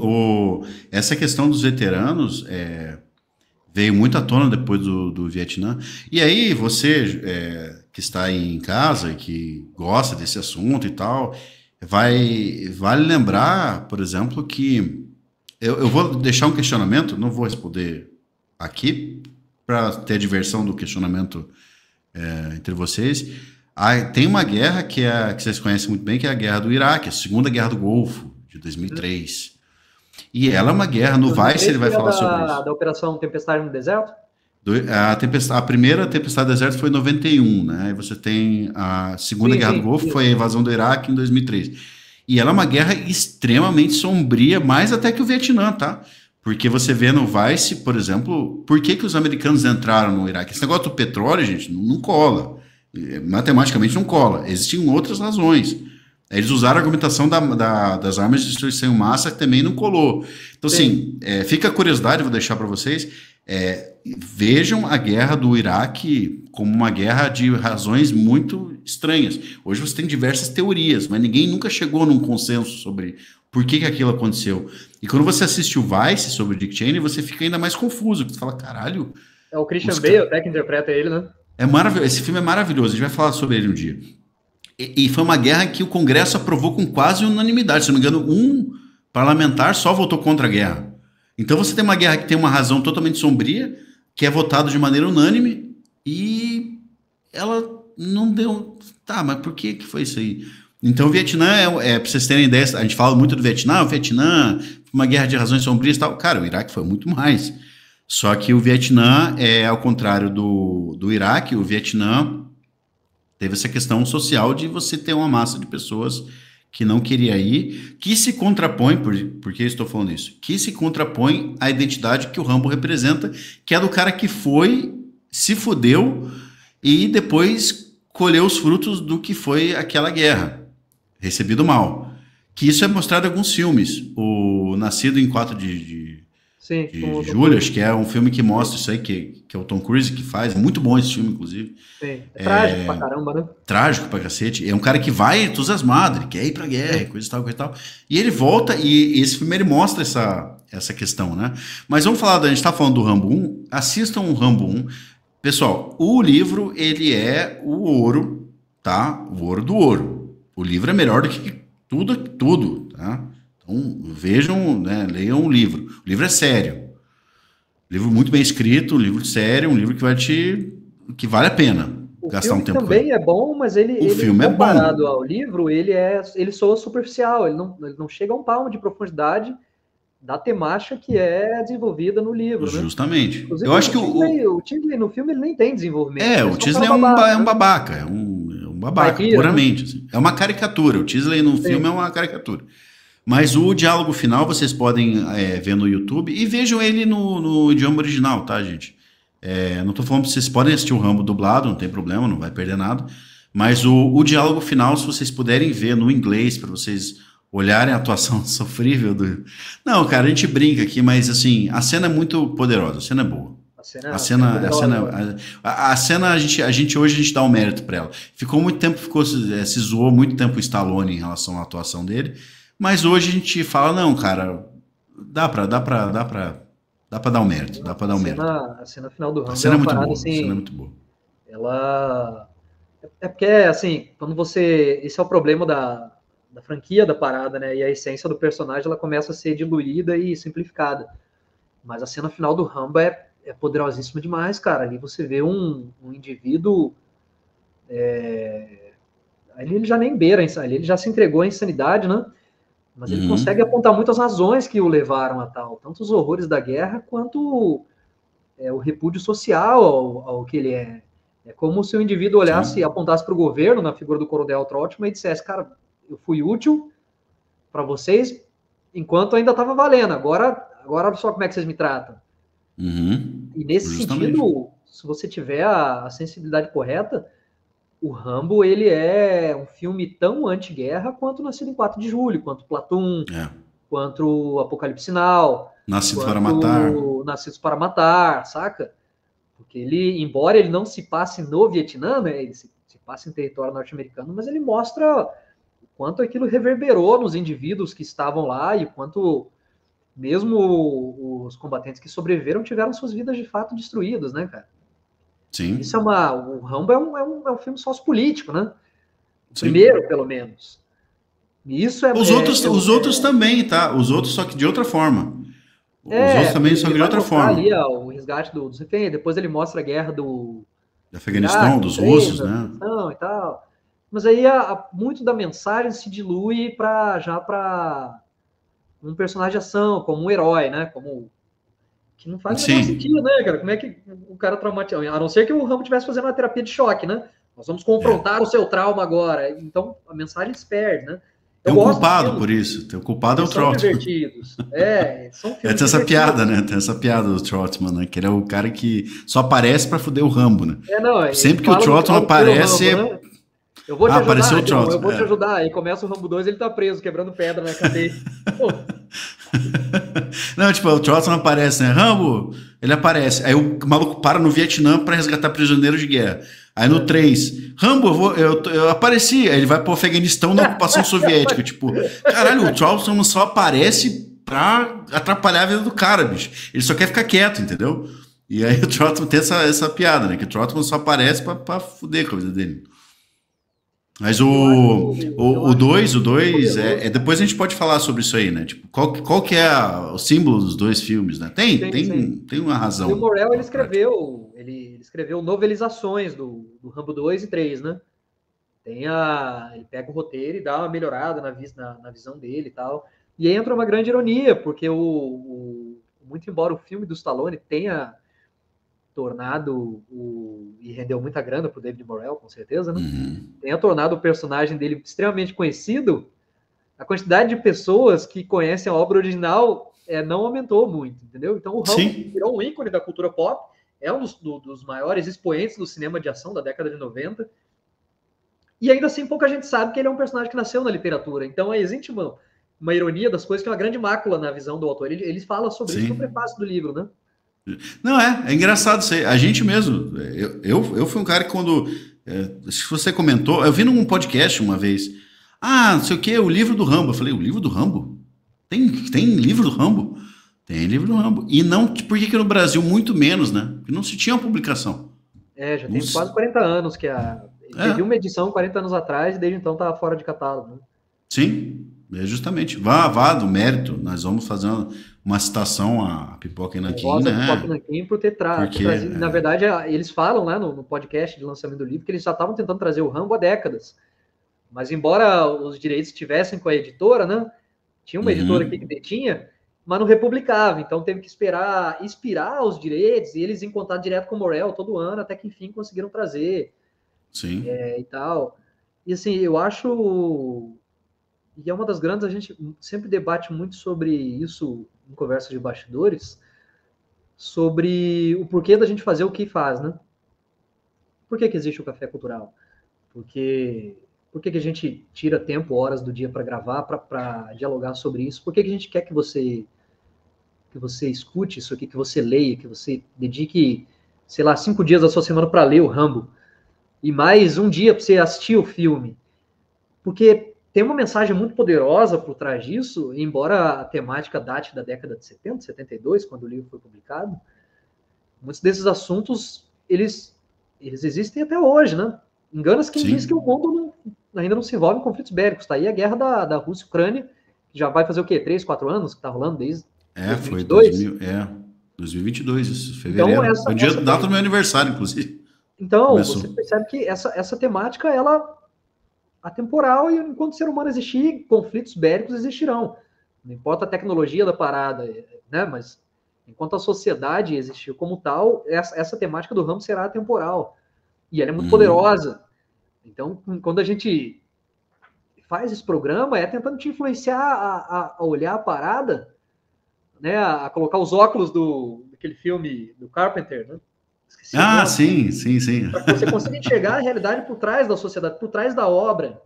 essa questão dos veteranos veio muito à tona depois do Vietnã. E aí, você que está aí em casa e que gosta desse assunto e tal, vale lembrar, por exemplo, que eu vou deixar um questionamento, não vou responder aqui, para ter a diversão do questionamento entre vocês. Tem uma guerra que vocês conhecem muito bem, que é a Guerra do Iraque, a Segunda Guerra do Golfo, de 2003. E ela é uma guerra, no Vice ele vai falar sobre isso. Da Operação Tempestade no Deserto? A primeira Tempestade do Deserto foi em 91, né? Aí você tem a Segunda Guerra do Golfo, foi a invasão do Iraque em 2003. E ela é uma guerra extremamente sombria, mais até que o Vietnã, tá? Porque você vê no Vice, por exemplo, por que os americanos entraram no Iraque? Esse negócio do petróleo, gente, não cola. Matematicamente não cola. Existiam outras razões. Eles usaram a argumentação das armas de destruição em massa, que também não colou. Então, assim, fica a curiosidade, vou deixar para vocês. Vejam a guerra do Iraque como uma guerra de razões muito estranhas. Hoje você tem diversas teorias, mas ninguém nunca chegou num consenso sobre por que aquilo aconteceu. E quando você assiste o Vice sobre o Dick Cheney, você fica ainda mais confuso. Você fala, caralho... É o Christian Bale até que interpreta ele, né? É maravilhoso. Esse filme é maravilhoso. A gente vai falar sobre ele um dia. E foi uma guerra que o Congresso aprovou com quase unanimidade. Se não me engano, um parlamentar só votou contra a guerra. Então você tem uma guerra que tem uma razão totalmente sombria, que é votada de maneira unânime, e ela não deu... Tá, mas por que foi isso aí? Então o Vietnã, pra vocês terem ideia, a gente fala muito do Vietnã, o Vietnã foi uma guerra de razões sombrias e tal. Cara, o Iraque foi muito mais. Só que o Vietnã, ao contrário do Iraque, o Vietnã teve essa questão social de você ter uma massa de pessoas que não queria ir, que se contrapõe, por que eu estou falando isso? Que se contrapõe à identidade que o Rambo representa, que é do cara que foi, se fudeu e depois colheu os frutos do que foi aquela guerra, recebido mal. Que isso é mostrado em alguns filmes. O Nascido em 4 de Sim, com de o Tom julho, acho Cruise. que é um filme que mostra isso aí, que é o Tom Cruise que faz. É muito bom esse filme, inclusive. Sim. É trágico pra caramba, né? Trágico pra cacete. É um cara que vai entusiasmado, ele quer ir pra guerra, Sim. coisa e tal, coisa e tal. E ele volta, e esse filme ele mostra essa questão, né? Mas vamos falar, a gente tá falando do Rambo 1, assistam o Rambo 1. Pessoal, o livro, ele é o ouro, tá? O ouro do ouro. O livro é melhor do que tudo, tá? Então, vejam, né? Leiam o livro. O livro é sério. Livro muito bem escrito, um livro sério, um livro que vale a pena O gastar um filme tempo com ele. também é bom, mas O ele filme é comparado bom, ao livro, ele soa superficial, ele não chega a um palmo de profundidade da temática que é desenvolvida no livro, né? justamente. Eu Inclusive, acho que O Tingley no filme ele nem tem desenvolvimento, ele é o só um cara Tisley babaca, é um né? babaca, é um babaca, Caipira, né? puramente. Assim. É uma caricatura. O Tisley no filme é Sim. uma caricatura. Mas o diálogo final vocês podem ver no YouTube e vejam ele no idioma original, tá, gente? Não tô falando que vocês podem assistir o Rambo dublado, não tem problema, não vai perder nada. Mas o diálogo final, se vocês puderem ver no inglês, para vocês olharem a atuação sofrível do. Não, cara, a gente brinca aqui, mas assim, a cena é muito poderosa, a cena é boa. A A cena é cena, a poderosa, cena, né? a cena a gente hoje a gente dá um mérito para ela. Ficou muito tempo, se zoou muito tempo o Stallone em relação à atuação dele, mas hoje a gente fala, não, cara, dá pra dar um mérito, dá pra dar um mérito. A cena final do A Rambo é cena é uma muito parada boa, a cena é assim, muito boa. ela é porque assim, quando você, esse é o problema da franquia da parada, né? E a essência do personagem ela começa a ser diluída e simplificada. Mas a cena final do Rambo é poderosíssima demais, cara. Ali você vê um indivíduo. Ali ele já nem beira, ali ele já se entregou à insanidade, né? Mas ele consegue Uhum. apontar muitas razões que o levaram a tal, tanto os horrores da guerra quanto o repúdio social ao que ele é. É como se o indivíduo olhasse e Sim. apontasse para o governo, na figura do coronel Trotman, e dissesse: cara, eu fui útil para vocês enquanto ainda estava valendo, agora olha só como é que vocês me tratam. Uhum. E nesse Justamente. sentido, se você tiver a sensibilidade correta, o Rambo ele é um filme tão anti-guerra quanto Nascido em 4 de Julho, quanto Platoon, É. quanto Apocalipse Now, Nascido para matar. quanto Nascidos para Matar, saca? Porque ele, embora ele não se passe no Vietnã, né, ele se passe em território norte-americano, mas ele mostra o quanto aquilo reverberou nos indivíduos que estavam lá e o quanto mesmo os combatentes que sobreviveram tiveram suas vidas de fato destruídas, né, cara? Isso é Sim. uma. O Rambo é um filme sociopolítico, né? O Sim. primeiro, pelo menos. E isso Os outros também, tá? Os outros só que de outra forma. Os outros também só que ele de vai outra mostrar ali forma. o resgate dos reféns, depois ele mostra a guerra Do do Iraque, Afeganistão, do dos 3, russos, da né? Afeganistão e tal. Mas aí muito da mensagem se dilui para um personagem de ação, como um herói, né? Como que não faz o menor Sim. sentido, né, cara? Como é que o cara traumatizado, a não ser que o Rambo estivesse fazendo uma terapia de choque, né? Nós vamos É. confrontar o seu trauma agora. Então a mensagem se perde, né? Eu Tem um gosto dos culpado filmes, por isso. Tem o culpado é o eles são Trotman. divertidos. São É, filmes tem essa piada, divertidos. né? Tem essa piada do Trotman, né? Que ele é o cara que só aparece pra fuder o Rambo, né? Não, Tipo, ele sempre que o fala no Trotman final do filme o aparece, Rambo, né? Eu vou te apareceu ajudar? o Não, eu Trotman. vou te ajudar. Aí começa o Rambo 2, ele tá preso, quebrando pedra na cadeia. Pô, Não, tipo, o Trotman aparece, né? Rambo, ele aparece. Aí o maluco para no Vietnã pra resgatar prisioneiros de guerra. Aí no é. 3, Rambo, eu apareci. Aí ele vai pro Afeganistão na ocupação soviética. Tipo, caralho, o Trotman só aparece pra atrapalhar a vida do cara, bicho. Ele só quer ficar quieto, entendeu? E aí o Trotman tem essa piada, né? Que o Trotman só aparece pra fuder com a vida dele. Mas Eu o acho 2 poderoso. depois a gente pode falar sobre isso aí, né? Tipo, qual que é o símbolo dos dois filmes, né? Sim, sim. Tem uma E o razão Morel, por trás. ele escreveu novelizações do Rambo 2 e 3, né? Ele pega o roteiro e dá uma melhorada na visão dele e tal. E aí entra uma grande ironia, porque muito embora o filme do Stallone tenha tornado e rendeu muita grana pro David Morrell, com certeza, né? Uhum. Tenha tornado o personagem dele extremamente conhecido, a quantidade de pessoas que conhecem a obra original não aumentou muito, entendeu? Então o Rambo Sim, virou um ícone da cultura pop, é um dos maiores expoentes do cinema de ação da década de 90, e ainda assim pouca gente sabe que ele é um personagem que nasceu na literatura. Então existe uma ironia das coisas, que é uma grande mácula na visão do autor. Ele fala sobre isso no Sim. prefácio do livro, né? Não, é engraçado isso aí. A gente mesmo, eu fui um cara que quando, acho que você comentou, eu vi num podcast uma vez, não sei o que, o livro do Rambo. Eu falei, o livro do Rambo? Tem livro do Rambo? Tem livro do Rambo. E não, por que no Brasil muito menos, né? Porque não se tinha uma publicação. Já tem quase 40 anos que teve uma edição 40 anos atrás e desde então tá fora de catálogo, né? Sim, justamente. Vá do mérito. Nós vamos fazer uma citação à Pipoca e Nanquim, né? Pipoca e Nanquim por ter trazido. Na verdade, eles falam, né, no podcast de lançamento do livro que eles já estavam tentando trazer o Rambo há décadas. Mas embora os direitos estivessem com a editora, né? Tinha uma editora aqui que detinha, mas não republicava. Então teve que esperar expirar os direitos e eles em contato direto com o Morel todo ano, até que enfim conseguiram trazer. Sim. E tal. E assim, eu acho... E é uma das grandes, a gente sempre debate muito sobre isso em conversas de bastidores, sobre o porquê da gente fazer o que faz, né? Por que existe o Café Cultural? Por que a gente tira tempo, horas do dia para gravar, para dialogar sobre isso? Por que a gente quer que você escute isso aqui, que você leia, que você dedique, sei lá, 5 dias da sua semana para ler o Rambo e mais um dia para você assistir o filme? Porque tem uma mensagem muito poderosa por trás disso, embora a temática date da década de 70, 72, quando o livro foi publicado. Muitos desses assuntos, eles existem até hoje, né? Engana-se quem diz que o mundo ainda não se envolve em conflitos bélicos. Está aí a guerra da Rússia e Ucrânia, que já vai fazer o quê? 3, 4 anos que está rolando desde 2022? Foi 2022, isso, fevereiro. Então, foi o dia data do meu aniversário, inclusive. Então, começou. Você percebe que essa temática, ela atemporal, e enquanto o ser humano existir, conflitos bélicos existirão. Não importa a tecnologia da parada, né? Mas enquanto a sociedade existir como tal, essa temática do Rambo será atemporal. E ela é muito poderosa. Então, quando a gente faz esse programa, é tentando te influenciar a olhar a parada, né? A colocar os óculos daquele filme do Carpenter, né? Sim. Para que você consiga enxergar a realidade por trás da sociedade, por trás da obra.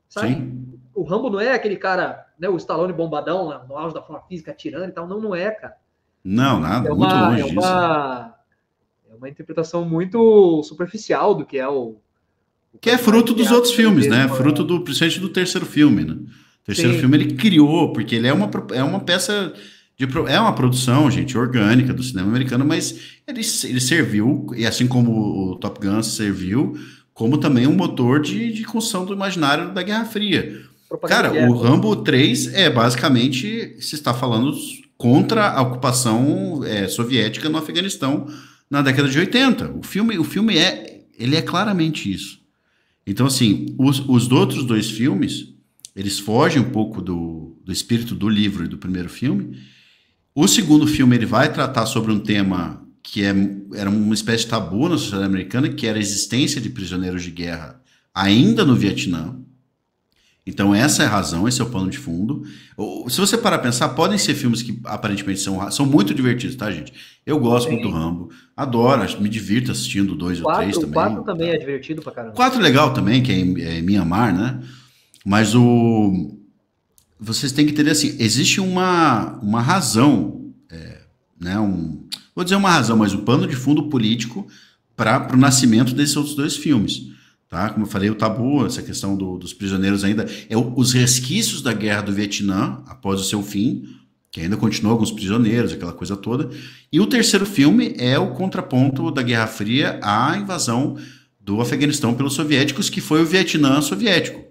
Sabe? Sim. O Rambo não é aquele cara, né, o Stallone bombadão, no auge da forma física, atirando e tal. Não é, cara. Não, nada, muito longe disso. É uma interpretação muito superficial do que é o que é fruto dos outros filmes, né? Fruto principalmente do terceiro filme, né? O terceiro filme ele criou, porque ele é uma peça... É uma produção, gente, orgânica do cinema americano, mas ele serviu, e assim como o Top Gun serviu, como também um motor de construção do imaginário da Guerra Fria. Cara, o Rambo 3 é basicamente, se está falando contra a ocupação soviética no Afeganistão na década de 80. O filme ele é claramente isso. Então, assim, os outros dois filmes, eles fogem um pouco do espírito do livro e do primeiro filme. O segundo filme ele vai tratar sobre um tema que era uma espécie de tabu na sociedade americana, que era a existência de prisioneiros de guerra ainda no Vietnã. Então essa é a razão, esse é o pano de fundo. Se você parar a pensar, podem ser filmes que aparentemente são muito divertidos, tá, gente? Eu gosto muito do Rambo, adoro, me divirto assistindo 2 ou 3 também. O 4 também é divertido pra caramba. 4 é legal também, que é Myanmar, né? Mas vocês têm que entender assim, existe uma razão, né? Vou dizer uma razão, mas um pano de fundo político para o nascimento desses outros dois filmes. Tá? Como eu falei, o tabu, essa questão dos prisioneiros ainda, os resquícios da guerra do Vietnã, após o seu fim, que ainda continua alguns prisioneiros, aquela coisa toda. E o terceiro filme é o contraponto da Guerra Fria à invasão do Afeganistão pelos soviéticos, que foi o Vietnã soviético.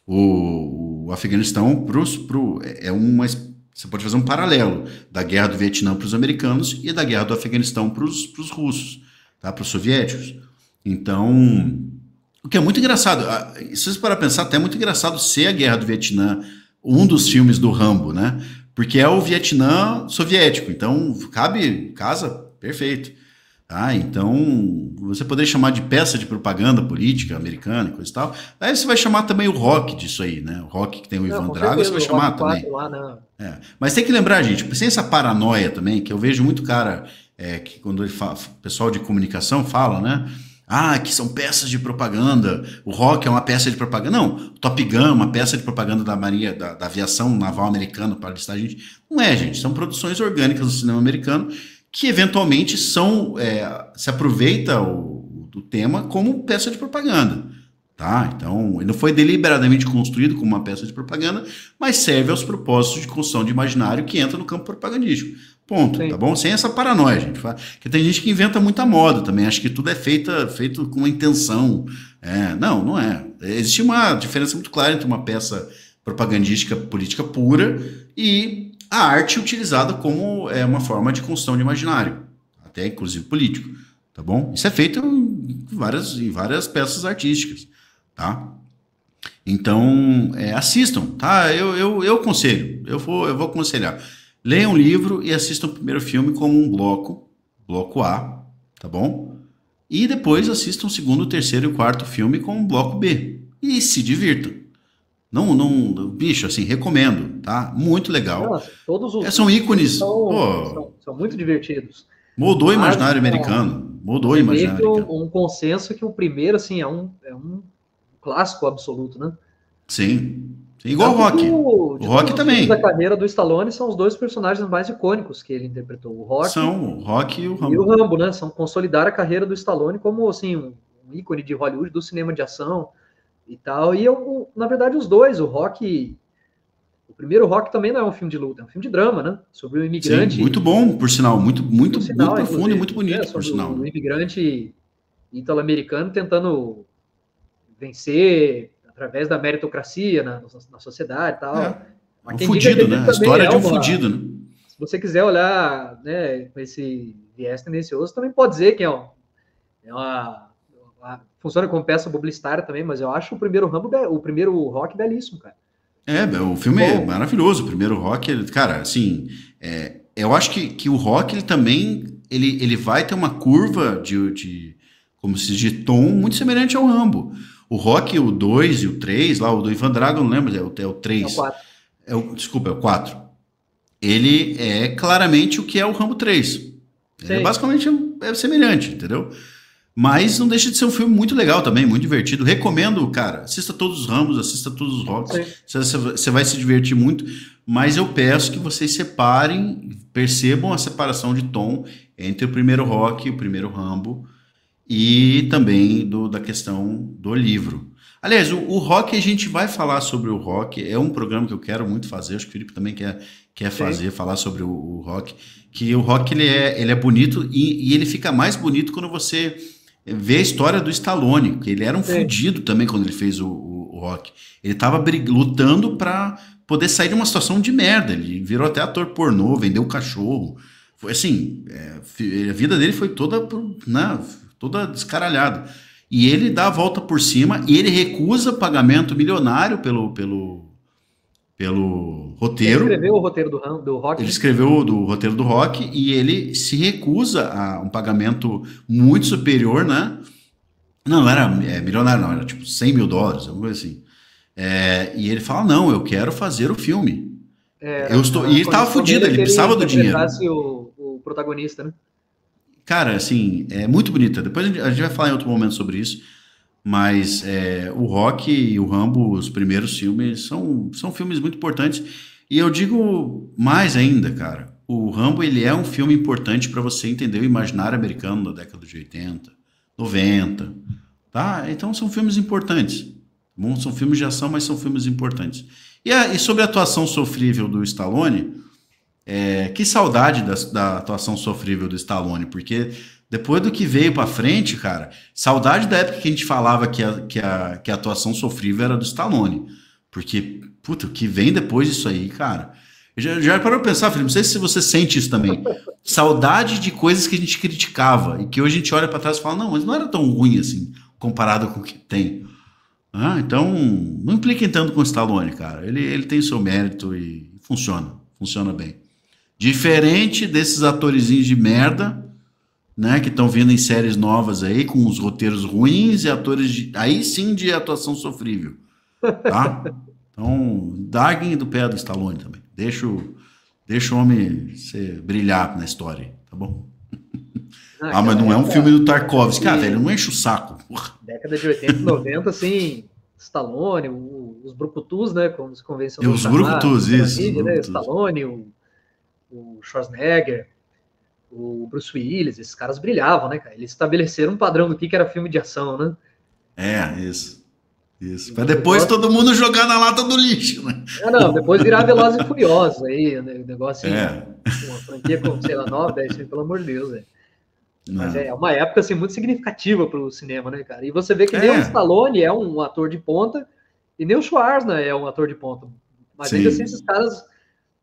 O Afeganistão você pode fazer um paralelo da guerra do Vietnã para os americanos e da guerra do Afeganistão para os russos, tá? Para os soviéticos. Então, o que é muito engraçado, se você parar para pensar, até é muito engraçado ser a guerra do Vietnã, um dos filmes do Rambo, né? Porque é o Vietnã soviético, então casa, perfeito. Ah, então, você poderia chamar de peça de propaganda política americana e coisa e tal. Aí você vai chamar também o rock disso aí, né? O rock que tem o Ivan Drago, você vai chamar também. Mas tem que lembrar, gente, sem essa paranoia também, que eu vejo muito cara, que quando ele fala, pessoal de comunicação fala, né? Ah, que são peças de propaganda. O Rock é uma peça de propaganda. Não, Top Gun é uma peça de propaganda da Marinha, da aviação naval americana para listar gente. Não é, gente. São produções orgânicas do cinema americano que eventualmente são se aproveita do tema como peça de propaganda. Tá? Então, ele não foi deliberadamente construído como uma peça de propaganda, mas serve aos propósitos de construção de imaginário que entra no campo propagandístico. Ponto, Sim. tá bom? Sem essa paranoia, gente. Porque tem gente que inventa muita moda também, acha que tudo é feito com uma intenção. Não, não é. Existe uma diferença muito clara entre uma peça propagandística política pura e a arte utilizada como uma forma de construção de imaginário, até inclusive político, tá bom? Isso é feito em várias peças artísticas. Tá? Então, assistam, tá? Eu aconselho, eu vou aconselhar. Leiam um livro e assistam o primeiro filme como um bloco A, tá bom? E depois assistam o segundo, terceiro e o quarto filme como um bloco B. E se divirtam. Bicho, assim, recomendo, tá? Muito legal. Nossa, todos São ícones. são muito divertidos. Mudou o imaginário Mas, americano. Mudou o é meio imaginário que americano. um consenso que o primeiro, assim, é um clássico absoluto, né? Sim. Igual o Rock. O Rock também. Da carreira do Stallone são os dois personagens mais icônicos que ele interpretou, o Rock, São o Rock e o Rambo. E o Rambo, né? São consolidar a carreira do Stallone como assim um ícone de Hollywood, do cinema de ação e tal. E na verdade os dois, o primeiro Rock também não é um filme de luta, é um filme de drama, né? Sobre o imigrante. Sim, muito bom, por sinal, muito profundo e muito bonito, por sobre sinal. O imigrante italo-americano tentando vencer através da meritocracia na sociedade e tal. Um fudido, né? A história de um fudido, né? Se você quiser olhar, né, com esse viés tendencioso, também pode dizer que funciona como peça publicitária também, mas eu acho o primeiro Rock belíssimo, cara. O filme é maravilhoso. O primeiro Rock, cara, assim, eu acho que o Rock, ele também, ele vai ter uma curva como se diz, de tom muito semelhante ao Rambo. O Rock, o 2 e o 3, lá, o do Ivan Drago, não lembro, é o 3. É o 4. Desculpa, é o 4. Ele é claramente o que é o Rambo 3. Ele basicamente é semelhante, entendeu? Mas não deixa de ser um filme muito legal também, muito divertido. Recomendo, cara, assista todos os Rambos, assista todos os Rocks. Você vai se divertir muito. Mas eu peço que vocês percebam a separação de tom entre o primeiro Rock e o primeiro Rambo. E também da questão do livro. Aliás, o Rock, a gente vai falar sobre o Rock. É um programa que eu quero muito fazer. Acho que o Felipe também quer falar sobre o Rock. Que o Rock, ele é bonito e ele fica mais bonito quando você vê a história do Stallone, que ele era um fudido também quando ele fez o Rock. Ele estava lutando para poder sair de uma situação de merda. Ele virou até ator pornô, vendeu cachorro. Foi assim, a vida dele foi toda descaralhada. E ele dá a volta por cima e ele recusa pagamento milionário pelo roteiro. Ele escreveu o roteiro do Rock. Ele escreveu o roteiro do Rock e ele se recusa a um pagamento muito superior, né? Não era milionário, não, era tipo $100 mil, alguma coisa assim. E ele fala, não, eu quero fazer o filme. E ele estava fudido, ele precisava do dinheiro. O protagonista, né? Cara, assim, é muito bonita. Depois a gente vai falar em outro momento sobre isso. Mas o Rock e o Rambo, os primeiros filmes, são filmes muito importantes. E eu digo mais ainda, cara. O Rambo, ele é um filme importante para você entender o imaginário americano da década de 80, 90. Tá? Então são filmes importantes. Bom, são filmes de ação, mas são filmes importantes. E sobre a atuação sofrível do Stallone... que saudade da atuação sofrível do Stallone, porque depois do que veio pra frente, cara, saudade da época que a gente falava que a atuação sofrível era do Stallone, porque, puta, o que vem depois disso aí, cara, já parou pra pensar, Felipe, não sei se você sente isso também, saudade de coisas que a gente criticava, e que hoje a gente olha pra trás e fala, não, mas não era tão ruim assim, comparado com o que tem. Então, não impliquem tanto com o Stallone, cara, ele tem o seu mérito e funciona bem. Diferente desses atorizinhos de merda, né, que estão vindo em séries novas aí, com os roteiros ruins e atores aí sim de atuação sofrível, tá? Então, darguem do pé do Stallone também. Deixa o homem brilhar na história, tá bom? Ah, Ah, mas aquela não é um filme época, do Tarkovsky. Ah, velho, não enche o saco. Porra. década de 80 e 90, assim, Stallone, os brucutus, né, como se E convencionou os chamar, Brucutus, isso, os antigamente, né, Brucutus. Stallone, o Schwarzenegger, o Bruce Willis, esses caras brilhavam, né, cara? Eles estabeleceram um padrão do que era filme de ação, né? É, isso. Isso. Pra O depois negócio. todo mundo jogar na lata do lixo, né? Ah, não, depois virar Velozes e Furiosos, aí, né, o negócio em É. uma franquia com, sei lá, 9, 10 filmes, pelo amor de Deus, velho. Mas Não. é uma época, assim, muito significativa pro cinema, né, cara? E você vê que nem o É, Stallone é um ator de ponta, e nem o Schwarzenegger é um ator de ponta. Mas ainda assim, esses sim. caras,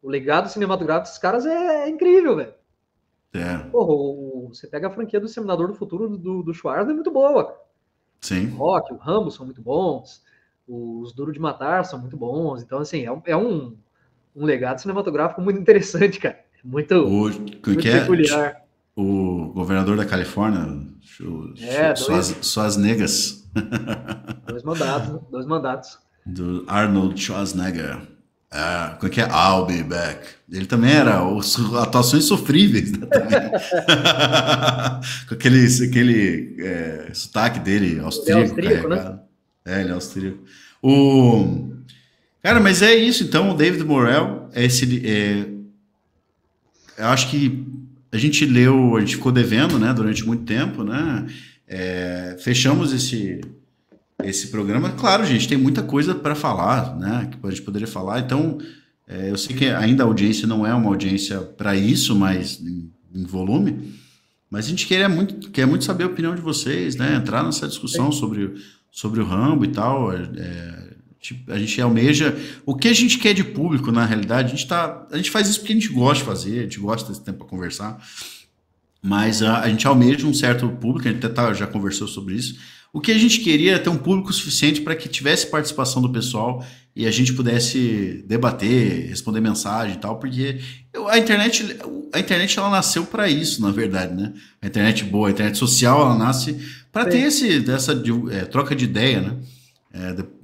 o legado cinematográfico desses caras é incrível, velho. É, Porra, você pega a franquia do Exterminador do Futuro do Schwarzenegger, é muito boa. O sim. Rock, o Rambo são muito bons, os Duro de Matar são muito bons. Então, assim, um legado cinematográfico muito interessante, cara. Muito, O, como é que muito é? peculiar. O governador da Califórnia, É, suas negas, dois mandatos, né? Dois mandatos. do Arnold Schwarzenegger. Ah, como é que é? I'll be back. Ele também era atuações sofríveis, né, também. Com aquele sotaque dele, Ele é austríaco, austríaco, né? carregado. É, ele é austríaco. O, cara, mas é isso, então, o David Morrell, eu acho que a gente leu, a gente ficou devendo, né, durante muito tempo, né? Fechamos esse programa. Claro, gente, tem muita coisa para falar, né? Que a gente poderia falar. Então, eu sei que ainda a audiência não é uma audiência para isso, mas em volume. Mas a gente quer muito saber a opinião de vocês, né? Entrar nessa discussão sobre o Rambo e tal. A gente almeja. O que a gente quer de público, na realidade, a gente faz isso porque a gente gosta de fazer, a gente gosta desse tempo para conversar. Mas a gente almeja um certo público, a gente até já conversou sobre isso. O que a gente queria é ter um público suficiente para que tivesse participação do pessoal e a gente pudesse debater, responder mensagem e tal, porque a internet ela nasceu para isso, na verdade, né? A internet boa, a internet social, ela nasce para ter Sim. essa troca de ideia, né?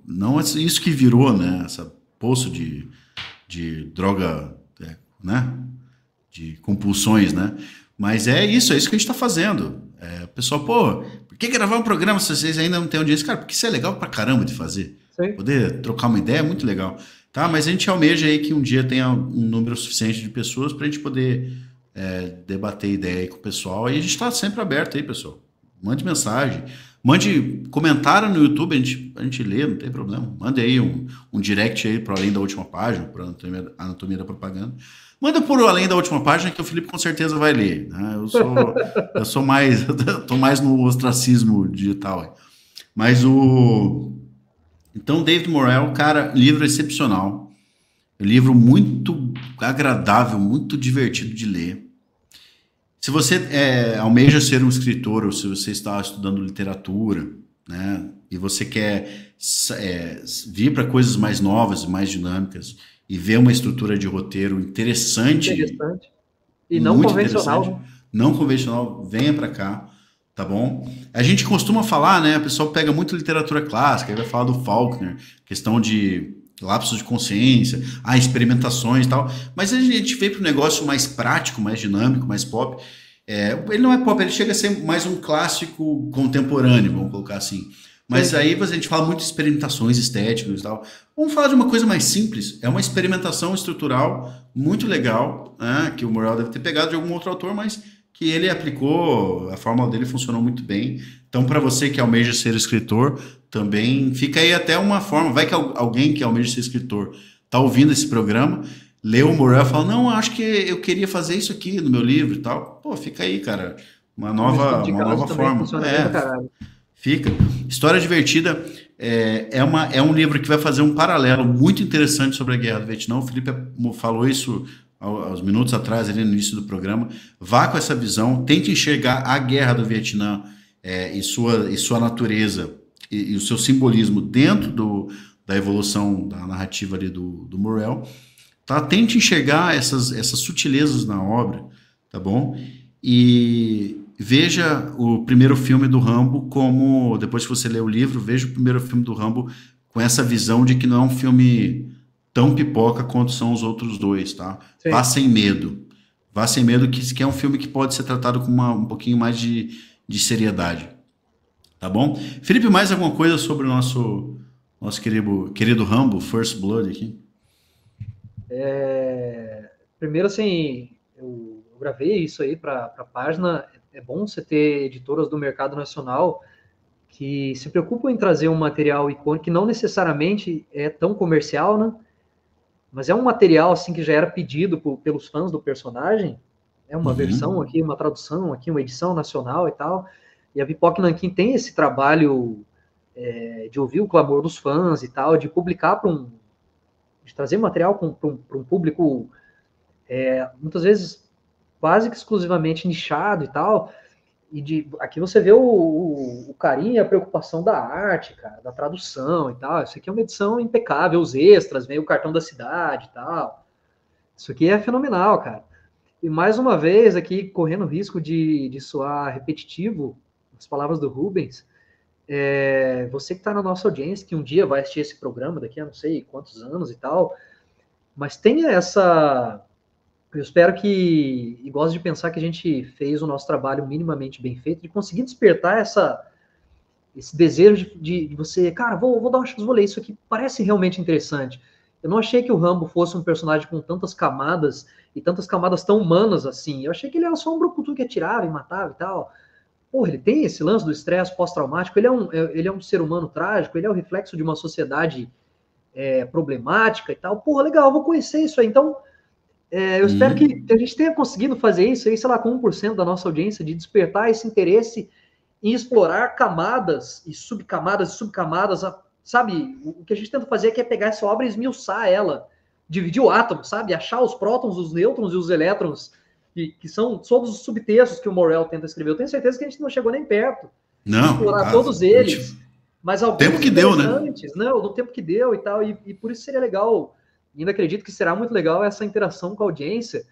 Não isso que virou, né? Essa poço de droga, né? De compulsões, né? Mas é isso que a gente está fazendo. O pessoal, pô, por que gravar um programa se vocês ainda não têm audiência? Cara, porque isso é legal pra caramba de fazer. Sim. Poder trocar uma ideia é muito legal. Tá? Mas a gente almeja aí que um dia tenha um número suficiente de pessoas para a gente poder debater ideia aí com o pessoal. E a gente está sempre aberto aí, pessoal. Mande mensagem. Mande comentário no YouTube, a gente lê, não tem problema. Mande aí um direct aí para além da última página, para Anatomia da Propaganda. Manda por além da última página que o Felipe com certeza vai ler. Né? Eu sou mais, tô mais no ostracismo digital. Mas então, David Morrell, cara, livro excepcional. Livro muito agradável, muito divertido de ler. Se você almeja ser um escritor ou se você está estudando literatura, né, e você quer vir para coisas mais novas, mais dinâmicas e ver uma estrutura de roteiro interessante, Interessante. E não muito convencional, interessante, né? não convencional, venha para cá, tá bom? A gente costuma falar, né? O pessoal pega muito literatura clássica, aí vai falar do Faulkner, questão de lapsos de consciência, experimentações e tal, mas a gente veio para um negócio mais prático, mais dinâmico, mais pop. Ele não é pop, ele chega a ser mais um clássico contemporâneo, vamos colocar assim. Mas Sim. aí a gente fala muito de experimentações estéticas e tal. Vamos falar de uma coisa mais simples. É uma experimentação estrutural muito legal, né, que o Morel deve ter pegado de algum outro autor, mas que ele aplicou, a fórmula dele funcionou muito bem. Então, para você que almeja ser escritor, também fica aí até uma forma. Vai que alguém que almeja ser escritor está ouvindo esse programa, leu o Morel e fala: Não, acho que eu queria fazer isso aqui no meu livro e tal. Pô, fica aí, cara. Uma Um estudo nova, de uma caso nova também forma. funciona bem pra caralho. Fica. História Divertida é um livro que vai fazer um paralelo muito interessante sobre a Guerra do Vietnã. O Felipe falou isso aos minutos atrás, ali no início do programa. Vá com essa visão, tente enxergar a Guerra do Vietnã e sua natureza e o seu simbolismo dentro da evolução da narrativa ali do Morrell. Tá? Tente enxergar essas sutilezas na obra, tá bom? E veja o primeiro filme do Rambo como, depois que você lê o livro, veja o primeiro filme do Rambo com essa visão de que não é um filme tão pipoca quanto são os outros dois, tá? Vá Sim. sem medo. vá sem medo que é um filme que pode ser tratado com um pouquinho mais de seriedade. Tá bom? Felipe, mais alguma coisa sobre o nosso querido Rambo, First Blood aqui? Primeiro, assim, eu gravei isso aí para a página. É bom você ter editoras do mercado nacional que se preocupam em trazer um material icônico que não necessariamente é tão comercial, né? Mas é um material assim que já era pedido pelos fãs do personagem. É uma versão aqui, uma tradução aqui, uma edição nacional e tal. E a Pipoca Nanquim tem esse trabalho de ouvir o clamor dos fãs e tal, de publicar de trazer material para um público muitas vezes quase que exclusivamente nichado e tal. E aqui você vê o carinho e a preocupação da arte, cara, da tradução e tal. Isso aqui é uma edição impecável, os extras, vem o cartão da cidade e tal. Isso aqui é fenomenal, cara. E mais uma vez, aqui, correndo o risco de soar repetitivo, as palavras do Rubens, você que está na nossa audiência, que um dia vai assistir esse programa daqui a não sei quantos anos e tal, mas tenha essa. Eu espero que, e gosto de pensar que a gente fez o nosso trabalho minimamente bem feito, de conseguir despertar esse desejo de você, cara, vou dar uma chance, vou ler isso aqui, parece realmente interessante. Eu não achei que o Rambo fosse um personagem com tantas camadas, e tantas camadas tão humanas assim. Eu achei que ele era só um brucutu que atirava e matava e tal. Porra, ele tem esse lance do estresse pós-traumático, ele é um ser humano trágico, ele é o reflexo de uma sociedade problemática e tal. Porra, legal, vou conhecer isso aí. Então, eu espero que a gente tenha conseguido fazer isso aí, sei lá, com 1% da nossa audiência, de despertar esse interesse em explorar camadas e subcamadas, sabe? O que a gente tenta fazer aqui é pegar essa obra e esmiuçar ela, dividir o átomo, sabe? Achar os prótons, os nêutrons e os elétrons, que são todos os subtextos que o Morel tenta escrever. Eu tenho certeza que a gente não chegou nem perto de explorar todos eles, mas alguns tempo que deu, né? No tempo que deu e tal, e por isso seria legal. E ainda acredito que será muito legal essa interação com a audiência,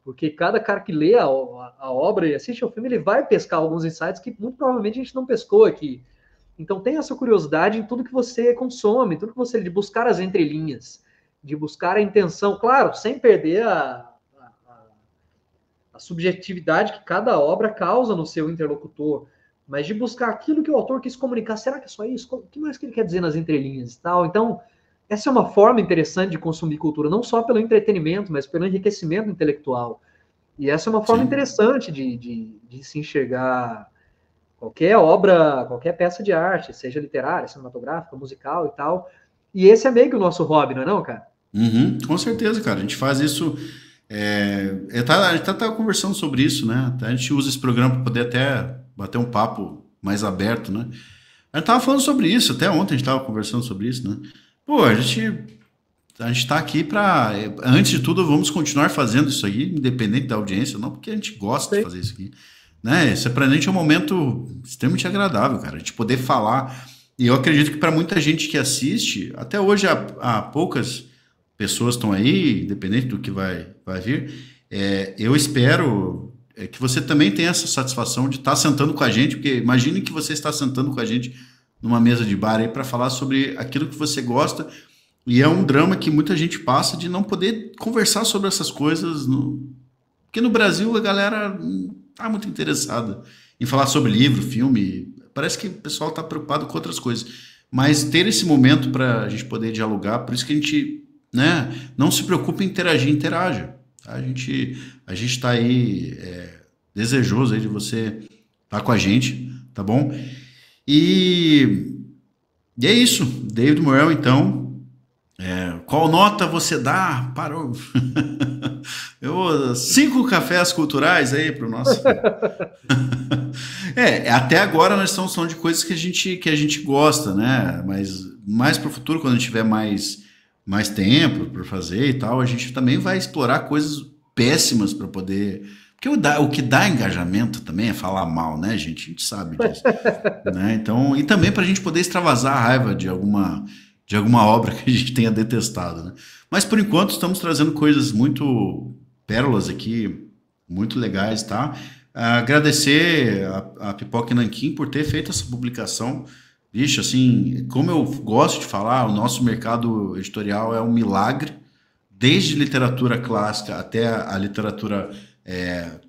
porque cada cara que lê a obra e assiste ao filme, ele vai pescar alguns insights que muito provavelmente a gente não pescou aqui. Então tem essa curiosidade em tudo que você consome, tudo que você de buscar as entrelinhas, de buscar a intenção, claro, sem perder a subjetividade que cada obra causa no seu interlocutor, mas de buscar aquilo que o autor quis comunicar. Será que é só isso? O que mais que ele quer dizer nas entrelinhas e tal? Então, essa é uma forma interessante de consumir cultura, não só pelo entretenimento, mas pelo enriquecimento intelectual. E essa é uma forma interessante de se enxergar qualquer obra, qualquer peça de arte, seja literária, cinematográfica, musical e tal. E esse é meio que o nosso hobby, não é não, cara? Com certeza, cara. A gente faz isso... a gente tá conversando sobre isso, né? A gente usa esse programa para poder até bater um papo mais aberto, né? A gente tava falando sobre isso, até ontem a gente tava conversando sobre isso, né? Pô, a gente tá aqui para... Antes de tudo, vamos continuar fazendo isso aí, independente da audiência, não porque a gente gosta de fazer isso aqui. Né? Isso pra gente é um momento extremamente agradável, cara. A gente poder falar. E eu acredito que para muita gente que assiste, até hoje há poucas pessoas estão aí, independente do que vai vir. Eu espero que você também tenha essa satisfação de estar sentando com a gente, porque imagine que você está sentando com a gente numa mesa de bar aí para falar sobre aquilo que você gosta, e é um drama que muita gente passa de não poder conversar sobre essas coisas, porque no Brasil a galera não tá muito interessada em falar sobre livro, filme, parece que o pessoal tá preocupado com outras coisas, mas ter esse momento para a gente poder dialogar, por isso que a gente, né, não se preocupe em interagir, interaja, tá? A gente tá aí desejoso aí de você estar com a gente, tá bom? E é isso, David Morel, então, qual nota você dá para 5 cafés culturais aí para o nosso... até agora nós estamos falando de coisas que a gente gosta, né? Mas mais para o futuro, quando a gente tiver mais tempo para fazer e tal, a gente também vai explorar coisas péssimas para poder... Porque o que dá engajamento também é falar mal, né, gente? A gente sabe disso. Né? Então, e também para a gente poder extravasar a raiva de alguma obra que a gente tenha detestado, né? Mas por enquanto estamos trazendo coisas muito pérolas aqui, muito legais, tá? Agradecer a Pipoca Nanquim por ter feito essa publicação. Vixe, assim, como eu gosto de falar, o nosso mercado editorial é um milagre, desde literatura clássica até a literatura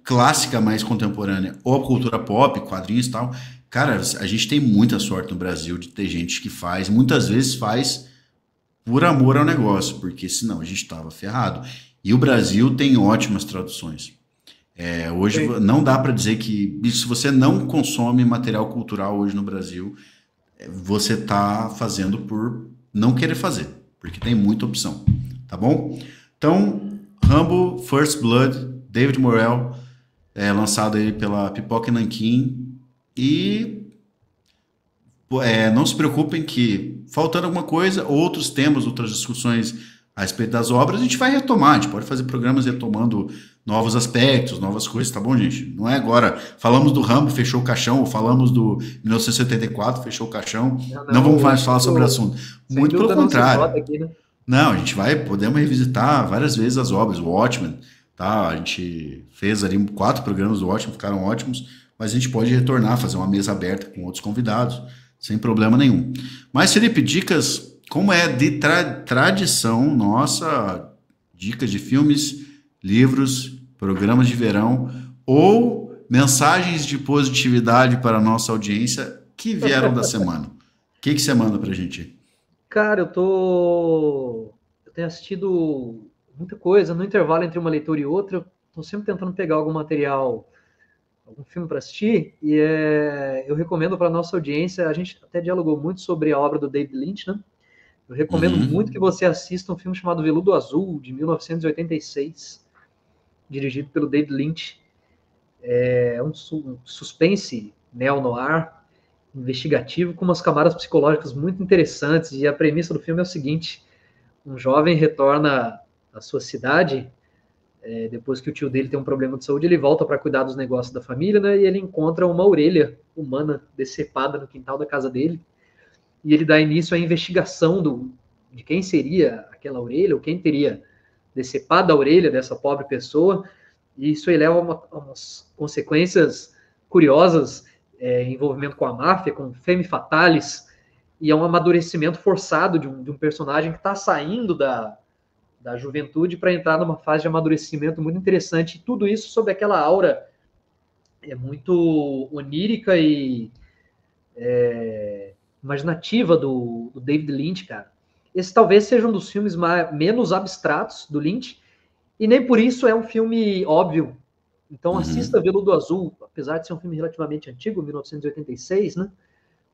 clássica mais contemporânea, ou a cultura pop, quadrinhos e tal, cara, a gente tem muita sorte no Brasil de ter gente que faz, muitas vezes faz por amor ao negócio, porque senão a gente estava ferrado. E o Brasil tem ótimas traduções. Hoje Sim. não dá para dizer que se você não consome material cultural hoje no Brasil, você está fazendo por não querer fazer, porque tem muita opção, tá bom? Então, Rambo First Blood, David Morrell, lançado aí pela Pipoca e Nanquim, e não se preocupem que, faltando alguma coisa, outros temas, outras discussões a respeito das obras, a gente vai retomar, a gente pode fazer programas retomando novos aspectos, novas coisas, tá bom, gente? Não é agora, falamos do Rambo, fechou o caixão, ou falamos do 1974, fechou o caixão, não vamos mais falar sobre o assunto. Muito pelo contrário. Aqui, né? Não, a gente podemos revisitar várias vezes as obras, o Watchmen, tá? A gente fez ali 4 programas do Watchmen, ficaram ótimos, mas a gente pode retornar, fazer uma mesa aberta com outros convidados, sem problema nenhum. Mas, Felipe, dicas, como é de tradição nossa, dicas de filmes, livros, programas de verão ou mensagens de positividade para a nossa audiência que vieram da semana. O que você manda pra gente? Cara, eu tenho assistido muita coisa no intervalo entre uma leitura e outra. Estou sempre tentando pegar algum material, algum filme para assistir, e eu recomendo para a nossa audiência. A gente até dialogou muito sobre a obra do David Lynch, né? Eu recomendo muito que você assista um filme chamado Veludo Azul, de 1986, dirigido pelo David Lynch. É um suspense neo-noir, investigativo, com umas camadas psicológicas muito interessantes, e a premissa do filme é o seguinte: um jovem retorna à sua cidade, depois que o tio dele tem um problema de saúde, ele volta para cuidar dos negócios da família, né, e ele encontra uma orelha humana decepada no quintal da casa dele, e ele dá início à investigação de quem seria aquela orelha, ou quem teria decepado a orelha dessa pobre pessoa, e isso eleva a umas consequências curiosas, envolvimento com a máfia, com femme fatales, e é um amadurecimento forçado de um personagem que está saindo da juventude para entrar numa fase de amadurecimento muito interessante, e tudo isso sob aquela aura muito onírica e imaginativa do David Lynch, cara. Esse talvez seja um dos filmes menos abstratos do Lynch, e nem por isso é um filme óbvio. Então assista Veludo Azul, apesar de ser um filme relativamente antigo, 1986, né?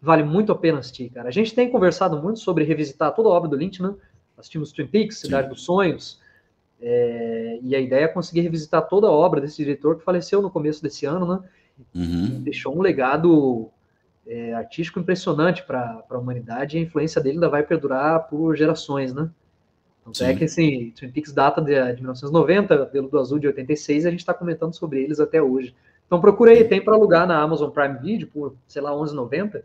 Vale muito a pena assistir, cara. A gente tem conversado muito sobre revisitar toda a obra do Lynch, né? Assistimos Twin Peaks, Cidade dos Sonhos, e a ideia é conseguir revisitar toda a obra desse diretor que faleceu no começo desse ano, né? Deixou um legado artístico impressionante para a humanidade, e a influência dele ainda vai perdurar por gerações, né? Então, é que assim, Twin Peaks data de 1990, Veludo Azul de 86, e a gente está comentando sobre eles até hoje. Então procura aí, tem para alugar na Amazon Prime Video por, sei lá, R$11,90,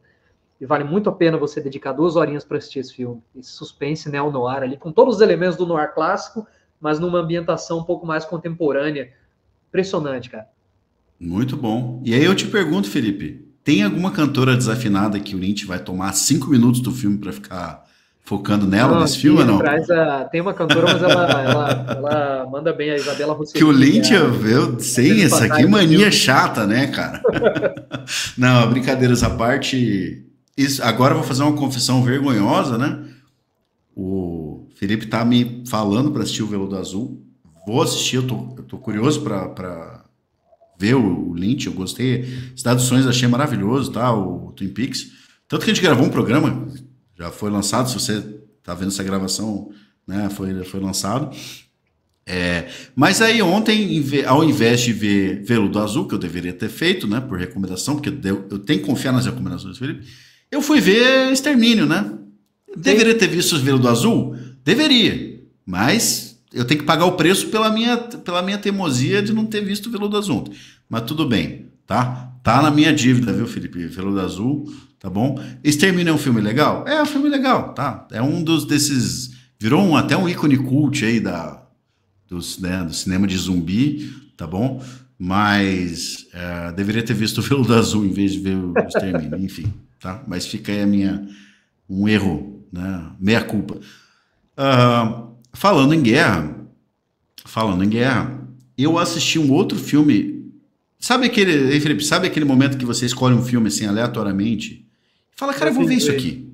e vale muito a pena você dedicar 2 horinhas para assistir esse filme. Esse suspense neo-noir ali, com todos os elementos do noir clássico, mas numa ambientação um pouco mais contemporânea. Impressionante, cara. Muito bom. E aí eu te pergunto, Felipe, tem alguma cantora desafinada que o Lynch vai tomar 5 minutos do filme para ficar focando nela nesse filme ou não? Tem uma cantora, mas ela manda bem, a Isabela Rossellini. Que o Lynch, eu sei, essa aqui mania chata, né, cara? Não, brincadeiras à parte. Agora eu vou fazer uma confissão vergonhosa, né? O Felipe tá me falando para assistir o Veludo Azul. Vou assistir, eu tô curioso para ver o Lynch. Eu gostei. Cidade dos Sonhos achei maravilhoso, tá? O Twin Peaks. Tanto que a gente gravou um programa, já foi lançado. Se você tá vendo essa gravação, né? Foi lançado. Mas aí ontem, ao invés de ver Veludo Azul, que eu deveria ter feito, né? Por recomendação, porque eu tenho que confiar nas recomendações do Felipe, eu fui ver Extermínio, né? Deveria ter visto o Veludo Azul? Deveria. Mas eu tenho que pagar o preço pela minha teimosia de não ter visto o Veludo Azul. Mas tudo bem, tá? Tá na minha dívida, viu, Felipe? Veludo Azul, tá bom? Extermínio é um filme legal? É um filme legal, tá? É um desses... Virou até um ícone cult aí do cinema de zumbi, tá bom? Mas deveria ter visto o Veludo Azul em vez de ver o Extermínio, enfim, tá? Mas fica aí um erro, né? Meia culpa. Falando em guerra, eu assisti um outro filme. Sabe aquele, ei, Felipe, sabe aquele momento que você escolhe um filme assim aleatoriamente? E fala, cara, Já eu vou fiz ver isso isso. aqui.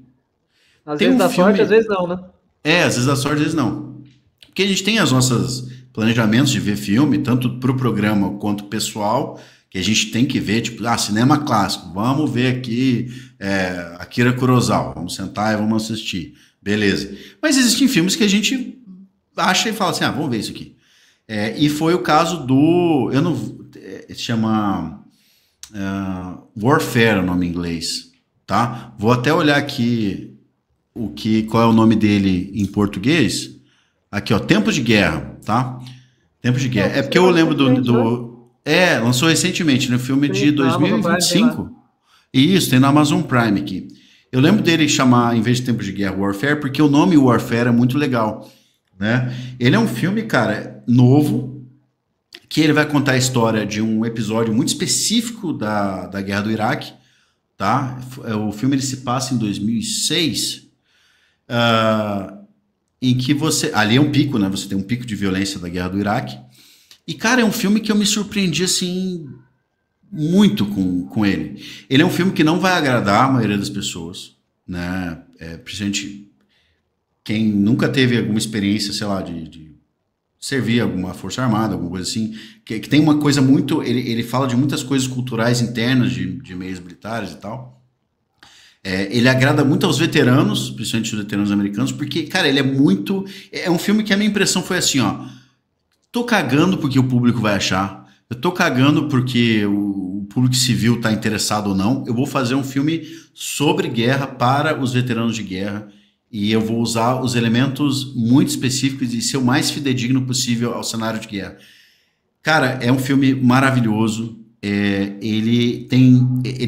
Às Tem vezes um dá sorte, às filme. vezes não, né? Às vezes dá sorte, às vezes não. Porque a gente tem as nossas planejamentos de ver filme, tanto pro programa quanto pessoal, que a gente tem que ver, tipo, cinema clássico, vamos ver aqui Akira Kurosawa, vamos sentar e vamos assistir. Beleza. Mas existem filmes que a gente acha e fala assim, vamos ver isso aqui. E foi o caso do. Eu não. Se chama. Warfare, o nome em inglês. Tá? Vou até olhar aqui qual é o nome dele em português. Aqui, ó, Tempos de Guerra, tá? Tempos de Guerra. É porque eu lembro lançou recentemente, no filme de 2025. Isso, tem na Amazon Prime aqui. Eu lembro dele chamar, em vez de Tempos de Guerra, Warfare, porque o nome Warfare é muito legal, né? Ele é um filme, cara, novo, que ele vai contar a história de um episódio muito específico da Guerra do Iraque, tá? O filme ele se passa em 2006, em que ali é um pico, né? Você tem um pico de violência da Guerra do Iraque. E, cara, é um filme que eu me surpreendi, assim, muito com ele. Ele é um filme que não vai agradar a maioria das pessoas, né? Principalmente quem nunca teve alguma experiência, sei lá, de servir alguma força armada, alguma coisa assim, que tem uma coisa muito... Ele fala de muitas coisas culturais internas de meios militares e tal. Ele agrada muito aos veteranos, principalmente os veteranos americanos, porque, cara, ele é muito... É um filme que a minha impressão foi assim, ó, tô cagando porque o público vai achar, eu tô cagando porque o público civil tá interessado ou não, eu vou fazer um filme sobre guerra para os veteranos de guerra e eu vou usar os elementos muito específicos e ser o mais fidedigno possível ao cenário de guerra. Cara, é um filme maravilhoso, ele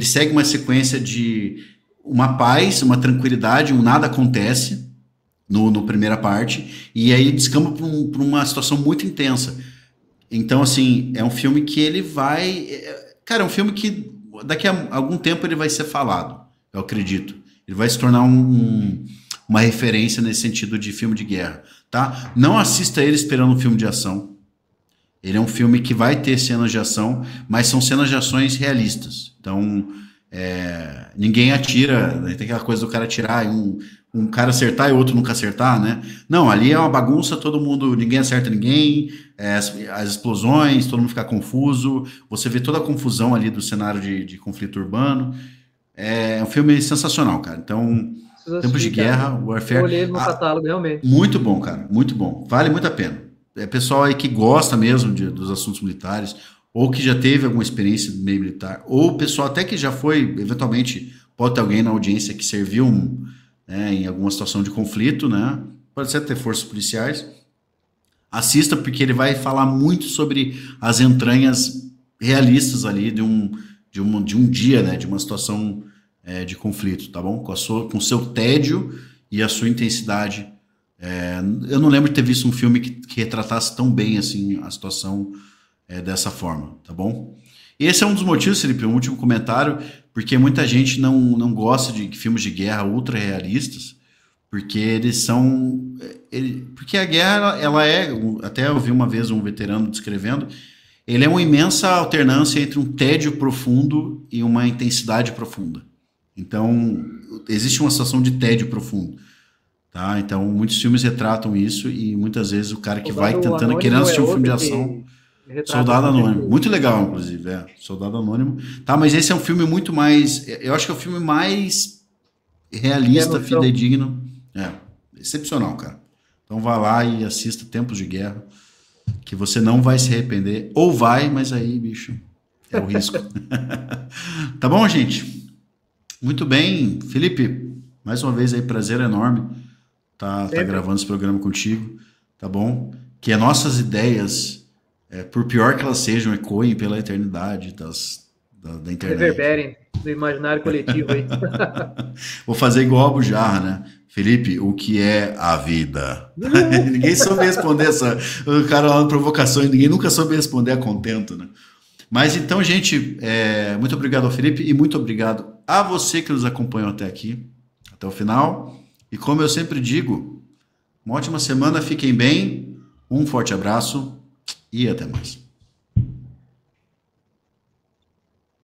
segue uma sequência de uma paz, uma tranquilidade, um nada acontece no primeira parte, e aí descamba para uma situação muito intensa. Então, assim, é um filme que ele vai... Cara, é um filme que daqui a algum tempo ele vai ser falado, eu acredito. Ele vai se tornar uma referência nesse sentido de filme de guerra, tá? Não assista ele esperando um filme de ação. Ele é um filme que vai ter cenas de ação, mas são cenas de ações realistas. Então... ninguém atira, né? Tem aquela coisa do cara atirar e um cara acertar e o outro nunca acertar, né? Não, ali é uma bagunça, ninguém acerta ninguém, as explosões, todo mundo fica confuso, você vê toda a confusão ali do cenário de conflito urbano. É um filme sensacional, cara. Então, Tempos de Guerra, Warfare. Eu olhei no catálogo, realmente. Muito bom, cara, muito bom. Vale muito a pena. Pessoal aí que gosta mesmo dos assuntos militares, ou que já teve alguma experiência no meio militar, ou o pessoal até que já foi, eventualmente, pode ter alguém na audiência que serviu em alguma situação de conflito, né? Pode ser ter forças policiais. Assista, porque ele vai falar muito sobre as entranhas realistas ali de um dia, né? De uma situação de conflito, tá bom? Com o seu tédio e a sua intensidade. Eu não lembro de ter visto um filme que retratasse tão bem assim a situação dessa forma, tá bom? E esse é um dos motivos, Felipe, um último comentário, porque muita gente não gosta de filmes de guerra ultra realistas, porque eles são... porque a guerra, ela é... Até eu vi uma vez um veterano descrevendo, ele é uma imensa alternância entre um tédio profundo e uma intensidade profunda. Então, existe uma situação de tédio profundo. Tá? Então, muitos filmes retratam isso e muitas vezes o cara que vai tentando, querendo assistir um filme de ação... Soldado Anônimo, muito legal, inclusive, Soldado Anônimo. Tá, mas esse é um filme muito mais... Eu acho que é o filme mais realista, fidedigno. Excepcional, cara. Então vá lá e assista Tempos de Guerra, que você não vai se arrepender. Ou vai, mas aí, bicho, é o risco. Tá bom, gente? Muito bem. Felipe, mais uma vez aí, prazer enorme tá gravando esse programa contigo, tá bom? Que as nossas ideias... por pior que elas sejam, ecoem pela eternidade da internet. Reverberem do imaginário coletivo aí. Vou fazer igual a Bujarra, né? Felipe, o que é a vida? Ninguém soube responder o cara lá na provocação, ninguém nunca soube responder a contento, né? Mas então, gente, muito obrigado ao Felipe e muito obrigado a você que nos acompanhou até aqui, até o final. E como eu sempre digo, uma ótima semana, fiquem bem, um forte abraço e até mais.